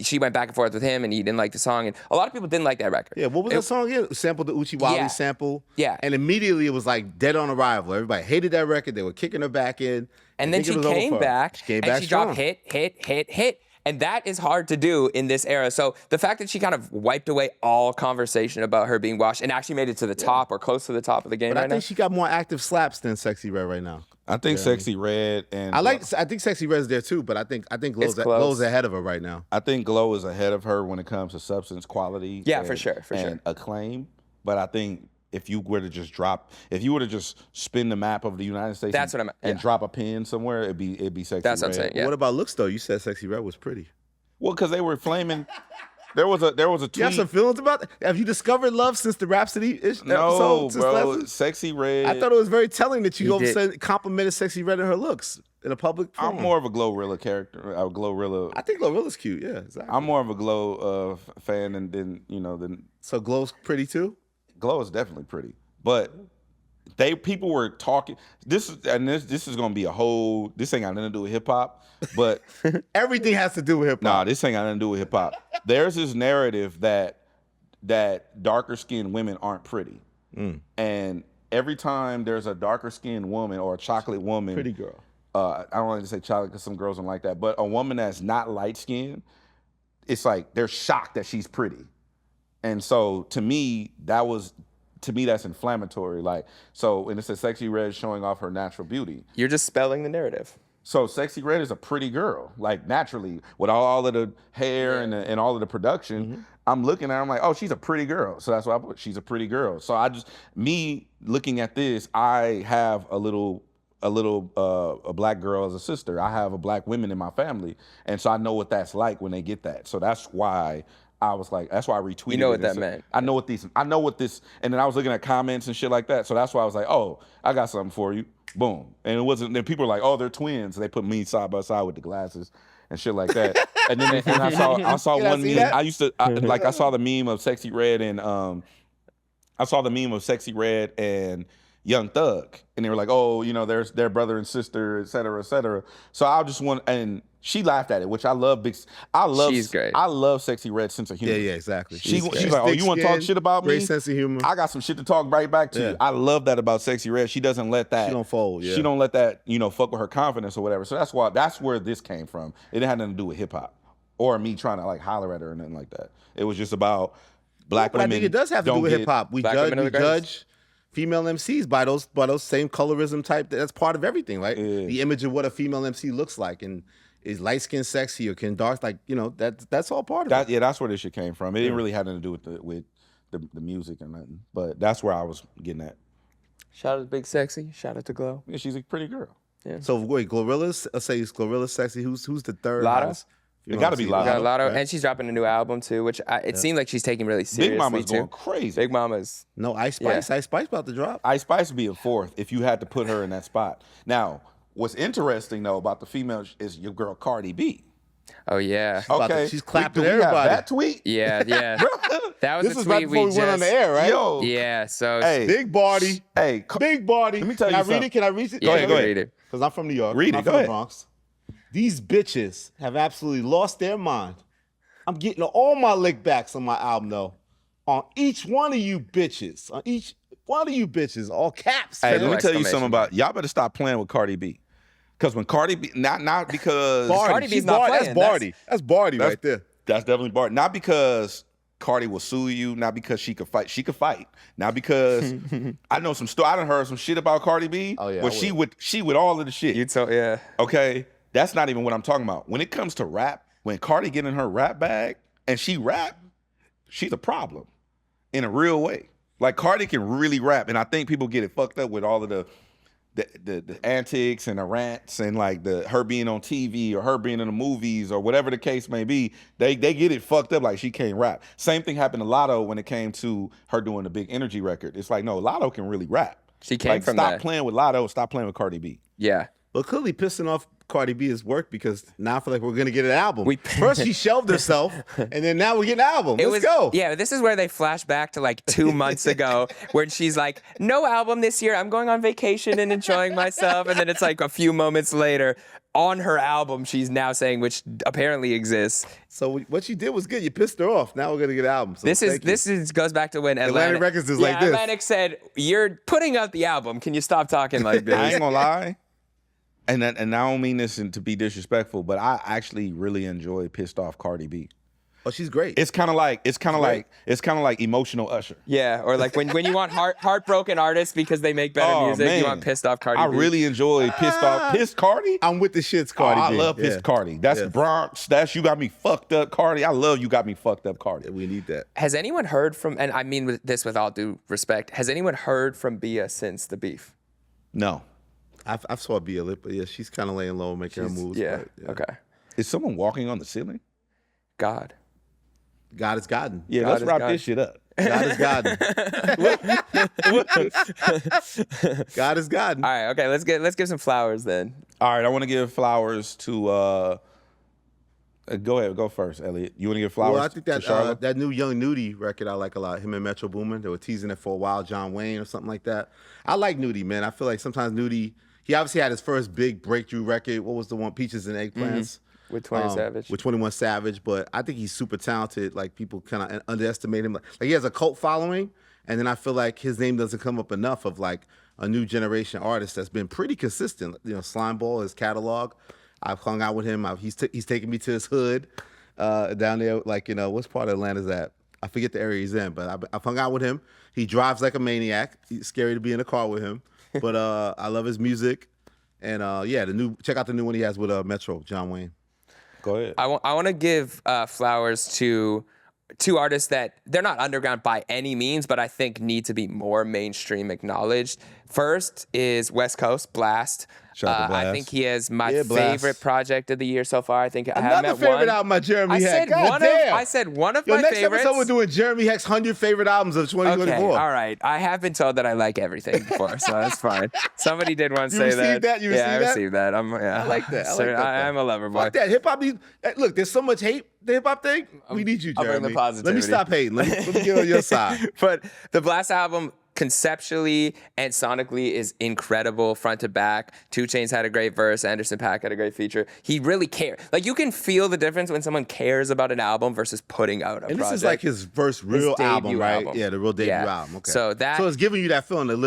she went back and forth with him and he didn't like the song, and a lot of people didn't like that record.
Yeah, what was that song again? Sampled the Uchi Wally sample.
Yeah.
And immediately it was like dead on arrival. Everybody hated that record. They were kicking her back in.
And then she came back and she dropped hit. And that is hard to do in this era. So the fact that she kind of wiped away all conversation about her being washed and actually made it to the top or close to the top of the game
But
right
I think
now.
she got more active slaps than Sexy Red right now.
I think Sexy Red and
I think Sexy Red's there too, but I think Glow's ahead of her right now.
I think Glow is ahead of her when it comes to substance quality.
Yeah,
and,
for sure.
Acclaim. But I think if you were to just spin the map of the United States, and drop a pin somewhere, it'd be Sexy Red.
That's what I'm saying. Yeah.
What about looks though? You said Sexy Red was pretty.
Well, because they were flaming. There was a tweet.
You have some feelings about that? Have you discovered love since the Rhapsody-ish
no,
episode?
Bro. Sexy Red.
I thought it was very telling that you all of a sudden complimented Sexy Red and her looks in a public forum.
I'm more of a GloRilla character. GloRilla.
I think GloRilla's cute. Yeah, exactly.
I'm more of a Glow fan than.
So Glow's pretty too.
Glow is definitely pretty, but people were talking. This is gonna be a whole. This ain't got nothing to do with hip hop, but
everything has to do with hip hop.
Nah, this ain't got nothing to do with hip hop. There's this narrative that darker skinned women aren't pretty, and every time there's a darker skinned woman or a chocolate woman,
pretty girl.
I don't want to say chocolate because some girls don't like that, but a woman that's not light skinned, it's like they're shocked that she's pretty, and so to me that's inflammatory. Like, so, and it's a Sexy Red showing off her natural beauty.
You're just spelling the narrative.
So Sexy Red is a pretty girl, like naturally, with all of the hair and all of the production. I'm looking at her, I'm like, oh, she's a pretty girl. So that's why I put, she's a pretty girl. So me looking at this, I have a black girl as a sister. I have a black women in my family. And so I know what that's like when they get that. So that's why I was like, that's why I retweeted.
You know what that meant.
I know what this, and then I was looking at comments and shit like that. So that's why I was like, oh, I got something for you. Boom. And it wasn't, then people were like, oh, they're twins. They put me side by side with the glasses and shit like that. And then I saw one meme.
That?
I saw the meme of Sexy Red and Young Thug. And they were like, oh, there's their brother and sister, et cetera, et cetera. So I just want, and she laughed at it, which I love.
She's great.
I love Sexy Red's sense of humor.
Yeah, exactly.
She's like, oh, you want to talk shit about me?
Great sense of humor.
I got some shit to talk right back to you. I love that about Sexy Red. She doesn't let that.
She don't fold. Yeah.
She don't let that, fuck with her confidence or whatever. So that's where this came from. It didn't have nothing to do with hip hop or me trying to like holler at her or nothing like that. It was just about black women.
I think it does have to do with hip hop. We judge female MCs by those same colorism type. That's part of everything, right? Yeah. The image of what a female MC looks like and is light skin sexy or can dark, like, that's all part of it.
Yeah, that's where this shit came from. It didn't really have nothing to do with the music or nothing. But that's where I was getting at.
Shout out to Big Sexy. Shout out to Glow.
Yeah, she's a pretty girl.
Yeah.
So wait, GloRilla's, let's say it's GloRilla sexy. Who's the third?
Lotto.
It got to be Lotto.
Got Lotto,
right?
And she's dropping a new album too, which it seemed like she's taking really seriously.
Big Mama's
too.
going crazy.
Big Mama's.
No, Ice Spice. Yeah. Ice Spice about to drop.
Ice Spice would be a fourth if you had to put her in that spot. Now, what's interesting though about the female is your girl Cardi B.
Oh yeah.
Okay. She's clapping
everybody.
Have
that tweet?
Yeah. That was
this
the
is
tweet
right before we went on the air, right?
Yo.
Yeah. So
hey,
big body.
Hey,
big body.
Let me tell you something.
Can I read it?
Yeah,
go ahead.
Read it.
Because I'm from New York.
Read it. Go ahead.
The Bronx. These bitches have absolutely lost their mind. I'm getting all my lick backs on my album though. On each one of you bitches. On each one of you bitches. All caps.
Hey,
man.
let me tell you something about y'all better stop playing with Cardi B. Because when Cardi B, not because
Cardi B's not playing.
That's Barty. That's Barty right there.
That's definitely Barty. Not because Cardi will sue you. Not because she could fight. She could fight. Not because I know some I done heard some shit about Cardi B.
Oh yeah.
Where she would all of the shit.
Yeah.
Okay, that's not even what I'm talking about. When it comes to rap, when Cardi get in her rap bag and she rap, she's a problem in a real way. Like Cardi can really rap, and I think people get it fucked up with all of the antics and the rants and like her being on TV or her being in the movies or whatever the case may be. They get it fucked up like she can't rap. Same thing happened to Lotto when it came to her doing the Big Energy record. It's like, no, Lotto can really rap.
She came from
stop
that.
playing with Lotto, stop playing with Cardi B.
Yeah.
But clearly pissing off Cardi B has worked because now I feel like we're gonna get an album. First she shelved herself, and then now we're getting an album. Let's go.
Yeah, this is where they flash back to like 2 months ago, where she's like, "No album this year. I'm going on vacation and enjoying myself." And then it's like a few moments later, on her album, she's now saying, which apparently exists.
So what you did was good. You pissed her off. Now we're gonna get an album. So
this goes back to when
Atlantic Records is like this.
Atlantic said, "You're putting out the album. Can you stop talking like this?"
I ain't gonna lie. And I don't mean this to be disrespectful, but I actually really enjoy pissed off Cardi B.
Oh, she's great.
It's kind of like emotional Usher.
Yeah, or like when you want heartbroken artists because they make better music,
man.
you want pissed off Cardi B.
I really enjoy pissed Cardi.
I'm with the shits, Cardi.
I love pissed Cardi. That's Bronx. That's you got me fucked up, Cardi. I love you got me fucked up, Cardi.
Yeah, we need that.
Has anyone heard from? And I mean this with all due respect. Has anyone heard from Bia since the beef?
No.
I've saw Bia lip, but yeah, she's kind of laying low, making her moves.
Yeah.
But,
Okay.
Is someone walking on the ceiling?
God.
God is godding.
Yeah,
God
let's
is
wrap
God.
this shit up.
God is godding. God is godding.
All right. Okay. Let's give some flowers then.
All right, I want to give flowers to. Go ahead, go first, Elliott. You want to give flowers?
Well, I think
to Charlotte?
that new Young Nudie record I like a lot. Him and Metro Boomin. They were teasing it for a while. John Wayne or something like that. I like Nudie, man. I feel like sometimes Nudie. He obviously had his first big breakthrough record. What was the one? Peaches and Eggplants.
With 21 Savage.
With 21 Savage, but I think he's super talented. Like, people kind of underestimate him. Like, he has a cult following, and then I feel like his name doesn't come up enough of like a new generation artist that's been pretty consistent. You know, Slimeball, his catalog. I've hung out with him. He's taken me to his hood down there. Like, you know, what's part of Atlanta is that? I forget the area he's in, but I've hung out with him. He drives like a maniac. It's scary to be in a car with him, but I love his music. And yeah, check out the new one he has with Metro, John Wayne.
Go ahead.
I want to give flowers to two artists that they're not underground by any means, but I think need to be more mainstream acknowledged. First is West Coast, Blast.
Shout out to Blast.
I think he is my
Yeah, Blast.
favorite project of the year so far. I think I have
Another
met
favorite
one.
album by Jeremy
I
Hecht.
said
God
one
damn.
I said one of
Yo,
my
next
favorites.
episode we're doing Jeremy Hecht's 100 favorite albums of 2024.
Okay, all right. I have been told that I like everything before, so that's fine. Somebody did once say
received that? You
yeah,
received
I
that?
received that.
I like that. I like that.
I'm a lover boy.
Fuck that. Hip hop needs. Look, there's so much hate. The hip hop thing. We need you,
I'll bring
Jeremy.
the positivity.
Let me stop hating. Let me get on your side.
But the Blast album, conceptually and sonically, is incredible front to back. 2 Chainz had a great verse. Anderson .Paak had a great feature. He really cared. Like, you can feel the difference when someone cares about an album versus putting out a project.
And this is like his first real album,
debut
right?
album.
Yeah, the real debut album. Okay.
So
it's giving you that feeling. It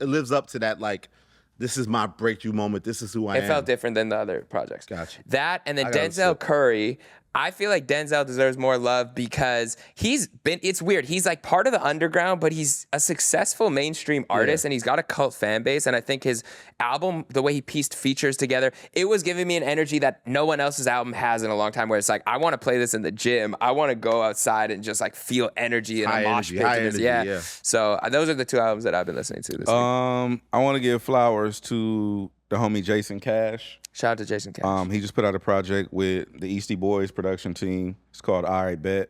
lives up to that. Like, this is my breakthrough moment. This is who I am.
It felt different than the other projects.
Gotcha.
That and then
I gotta
Denzel
sit.
Curry. I feel like Denzel deserves more love because it's weird. He's like part of the underground, but he's a successful mainstream artist and he's got a cult fan base. And I think his album, the way he pieced features together, it was giving me an energy that no one else's album has in a long time, where it's like, I want to play this in the gym. I want to go outside and just like feel energy and a mosh pit to this. Yeah. So those are the 2 albums that I've been listening to this week.
I want to give flowers to the homie Jason Cash.
Shout out to Jason Cash.
He just put out a project with the Eastie Boys production team. It's called I Bet.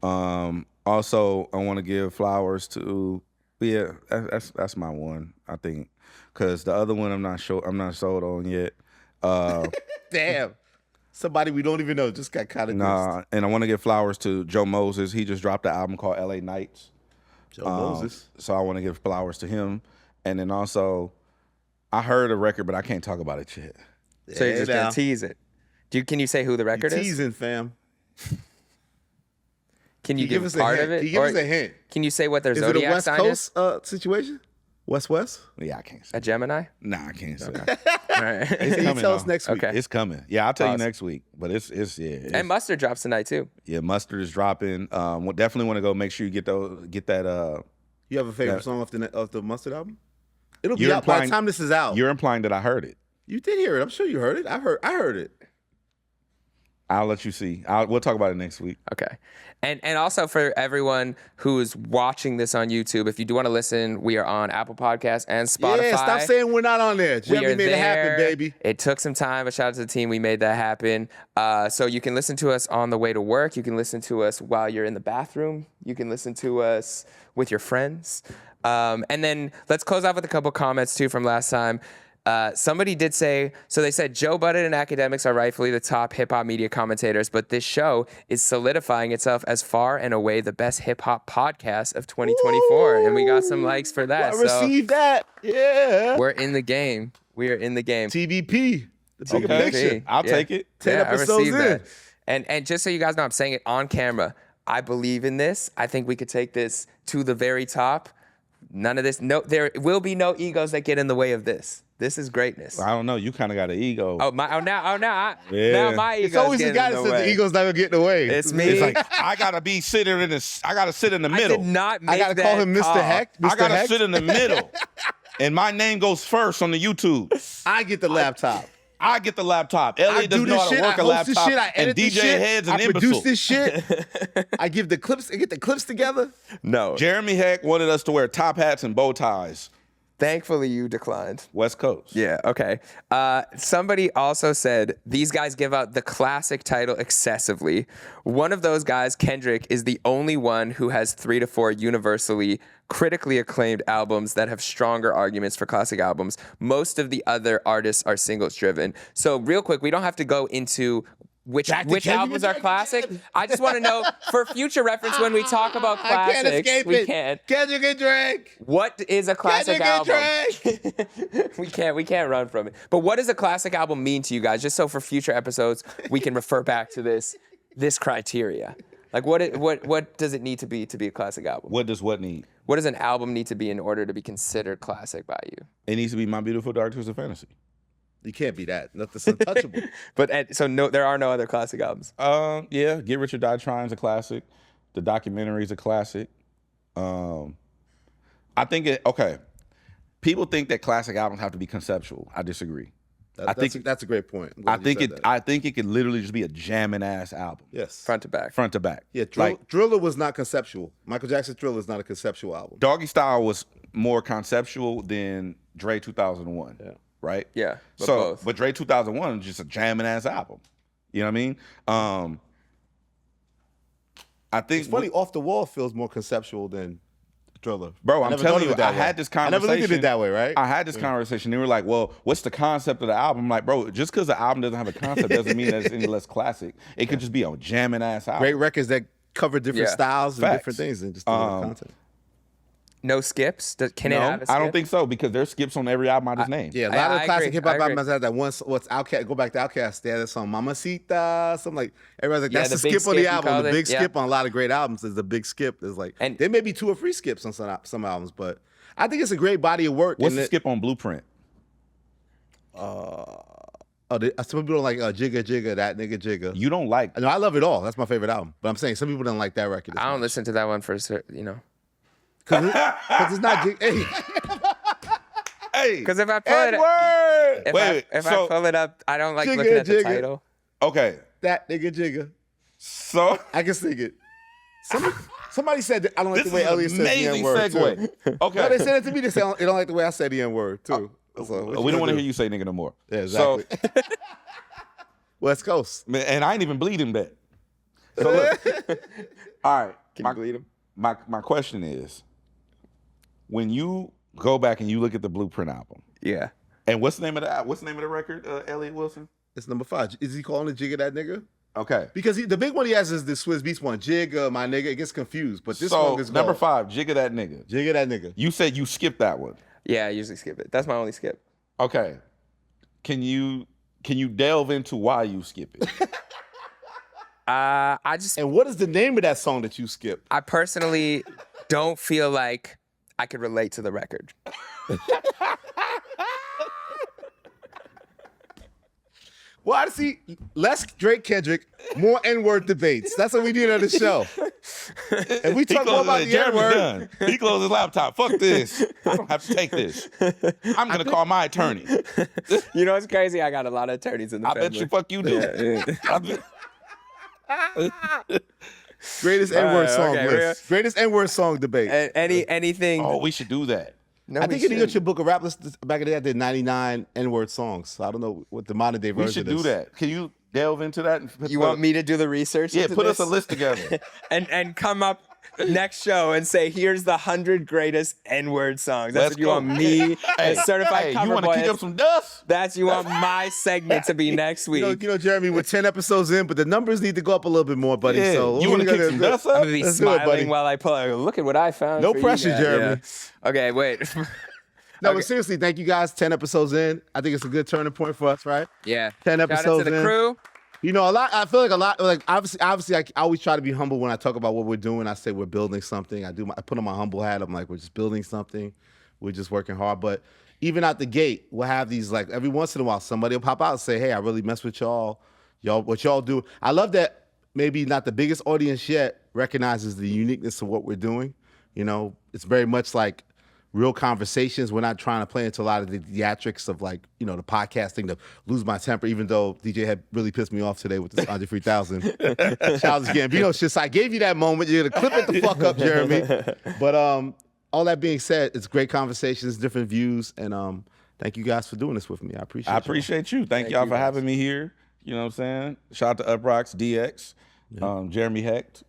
Also, I want to give flowers to that's my one, I think, because the other one I'm not sold on yet.
Damn. Somebody we don't even know just got kind of
Nah, and I want to give flowers to Joe Moses. He just dropped an album called LA Nights.
Joe Moses.
So I want to give flowers to him. And then also, I heard a record, but I can't talk about it yet.
So you're just going to tease it. Can you say who the record is?
Teasing, fam.
Can you give
us
part
a
of
hint?
it?
Can you give us a hint?
Can you say what their
Is it a
zodiac
West
sign
Coast
is?
situation? West?
Yeah, I can't say.
A Gemini?
Nah, I can't say.
Okay. All right.
It's
Can you
coming,
tell us
though.
next week?
Okay.
It's coming. Yeah, I'll tell you
Awesome.
next week. But it's
And Mustard drops tonight too.
yeah, Mustard is dropping. We'll definitely want to go make sure you get that.
You have a favorite song off the Mustard album? It'll be
You're
out by the
implying-
time this is out.
You're implying that I heard it.
You did hear it. I'm sure you heard it. I heard it.
I'll let you see. We'll talk about it next week.
Okay. And also for everyone who's watching this on YouTube, if you do want to listen, we are on Apple Podcasts and Spotify.
Yeah, stop saying we're not on there.
We
Jeremy
are
made it happen,
there.
baby.
It took some time, but shout out to the team. We made that happen. So you can listen to us on the way to work. You can listen to us while you're in the bathroom. You can listen to us with your friends. And then let's close off with a couple comments too from last time. Somebody did say, so they said Joe Budden and Academics are rightfully the top hip-hop media commentators, but this show is solidifying itself as far and away the best hip-hop podcast of 2024. Ooh, and we got some likes for that.
I received that. Yeah.
We're in the game. We are in the game.
TBP. The bigger
Okay.
picture.
I'll take it.
10
I
episodes
received
in.
that. And just so you guys know, I'm saying it on camera. I believe in this. I think we could take this to the very top. None of this. No, there will be no egos that get in the way of this. This is greatness.
I don't know. You kind of got an ego.
Now my ego.
It's always the guy that says the ego's not gonna get in the way.
It's me.
It's like I gotta be sitting in this. I gotta sit in the middle.
I did not make
I gotta call him Mr. Hecht.
I gotta sit in the middle, and my name goes first on the YouTube.
I get the laptop.
I get the laptop. Elliott doesn't know how to work a laptop.
I edit
and DJ Hed's an
I
imbecile.
produce this shit. I give the clips. I get the clips together.
No.
Jeremy Hecht wanted us to wear top hats and bow ties.
Thankfully, you declined.
West Coast.
Yeah, okay. Somebody also said these guys give out the classic title excessively. One of those guys, Kendrick, is the only one who has 3 to 4 universally critically acclaimed albums that have stronger arguments for classic albums. Most of the other artists are singles driven. So real quick, we don't have to go into which albums are classic. I just want to know for future reference when we talk about classics,
I can't escape
we can't.
Kendrick and Drake.
What is a classic album?
Drake.
we can't run from it. But what does a classic album mean to you guys? Just so for future episodes we can refer back to this criteria. Like what does it need to be a classic album?
What does what need?
What does an album need to be in order to be considered classic by you?
It needs to be My Beautiful Dark Twisted Fantasy.
You can't be that. That's untouchable.
But so no, there are no other classic albums.
Yeah, Get Rich or Die Trying's a classic. The documentary's a classic. I think okay. People think that classic albums have to be conceptual. I disagree.
That's a great point.
I think it could literally just be a jamming ass album.
Yes.
Front to back.
Front to back.
Yeah, Driller was not conceptual. Michael Jackson's Thriller is not a conceptual album.
Doggy Style was more conceptual than Dre 2001. Yeah. Right?
Yeah. But
Dre 2001 is just a jamming ass album. You know what I mean? I think
it's funny, Off the Wall feels more conceptual than Driller.
Bro, I'm telling you, I had this conversation.
I never looked at it that way, right?
I had this conversation. They were like, well, what's the concept of the album? I'm like, bro, just because the album doesn't have a concept doesn't mean that it's any less classic. It could just be a jamming ass album.
Great records that cover different styles and different things and just content.
No skips? Can it have a skip?
I don't think so because there's skips on every album I just named.
Yeah, a lot of the classic hip hop albums have that one. What's Outkast? Go back to Outkast. They had that song Mamacita. Something like everybody's like, that's the skip on the album. The big skip on a lot of great albums is the big skip. There's like there may be 2 or 3 skips on some albums, but I think it's a great body of work.
What's the skip on Blueprint?
Some people don't like Jigga Jigga, that nigga Jigga.
You don't like?
No, I love it all. That's my favorite album. But I'm saying some people don't like that record.
I don't listen to that one for
Because it's not Jigga.
Hey,
because if I pull it up, I don't like
Jigga,
looking at the
Jigga.
title.
Okay.
That nigga Jigga.
So
I can sing it. Somebody said that I don't like the way Elliott says the N-word.
Segue. Okay.
No, they said it to me. They said they don't like the way I say the N-word too. So,
we don't want to hear you say nigga no more.
Yeah, exactly. So, West Coast.
Man, and I ain't even bleeding that. So look. All right.
Can you bleed him?
My question is, when you go back and you look at the Blueprint album,
yeah,
and what's the name of the record, Elliott Wilson?
It's number 5. Is he calling it Jigga that nigga?
Okay.
Because the big one he has is the Swizz Beatz one, Jigga my nigga. It gets confused, but this one is
number 5, Jigga that nigga.
Jigga that nigga.
You said you skipped that one.
Yeah, I usually skip it. That's my only skip.
Okay. Can you delve into why you skip it?
And what is the name of that song that you skip?
I personally don't feel like I could relate to the record.
Well, I see less Drake Kendrick, more N-word debates. That's what we need on the show. And we talk more about the N-word.
He closed his laptop. Fuck this. I don't have to take this. I'm going to call my attorney.
You know what's crazy? I got a lot of attorneys in the family.
I bet you fuck you do.
Yeah. Greatest N-word song list. Greatest N-word song debate.
Anything.
Oh, we should do that.
No, I think in your book of rap list back in the day, I did 99 N-word songs. So I don't know what the modern day version is.
We should do that. Can you delve into that?
You want me to do the research?
Yeah, put us a list together.
and come up next show and say, here's the 100 greatest N-word songs. That's what you want me as certified cover
you want to kick up some dust?
That's you want my segment to be next week.
You know, Jeremy, we're 10 episodes in, but the numbers need to go up a little bit more, buddy.
Yeah.
So
you want to kick some dust up?
I'm going to be smiling while I pull it. Look at what I found.
No pressure, Jeremy.
Yeah. Okay, wait.
No, but seriously, thank you guys. 10 episodes in. I think it's a good turning point for us, right?
Yeah.
10 episodes in.
Shout out to the crew.
You know, a lot. I feel like a lot. Like obviously, I always try to be humble when I talk about what we're doing. I say we're building something. I put on my humble hat. I'm like, we're just building something. We're just working hard. But even out the gate, we'll have these like every once in a while, somebody will pop out and say, "Hey, I really mess with y'all. What y'all do." I love that. Maybe not the biggest audience yet recognizes the uniqueness of what we're doing. You know, it's very much like real conversations. We're not trying to play into a lot of the theatrics of like, you know, the podcasting to lose my temper, even though DJ had really pissed me off today with this Andre 3000 Childish Gambino shit. So I gave you that moment. You're going to clip it the fuck up, Jeremy. But all that being said, it's great conversations, different views, and thank you guys for doing this with me. I appreciate
you. Thank y'all for having me here. You know what I'm saying? Shout out to Uproxx, DX, Jeremy Hecht.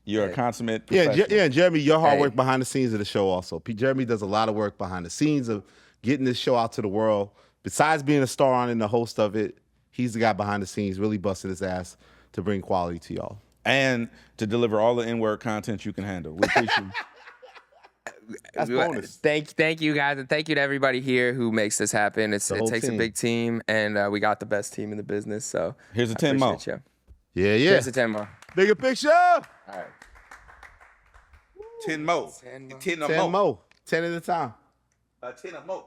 You're a consummate professional.
Yeah, and Jeremy, your hard work behind the scenes of the show also. Jeremy does a lot of work behind the scenes of getting this show out to the world. Besides being a star on it and the host of it, he's the guy behind the scenes, really busted his ass to bring quality to y'all.
And to deliver all the N-word content you can handle. We appreciate you.
That's bonus.
Thank you guys, and thank you to everybody here who makes this happen. It takes a big team, and we got the best team in the business. So
here's a 10 more.
Yeah.
Here's a 10 more.
Bigger picture.
All right.
10 more.
10 more. 10 at a time.
10 more.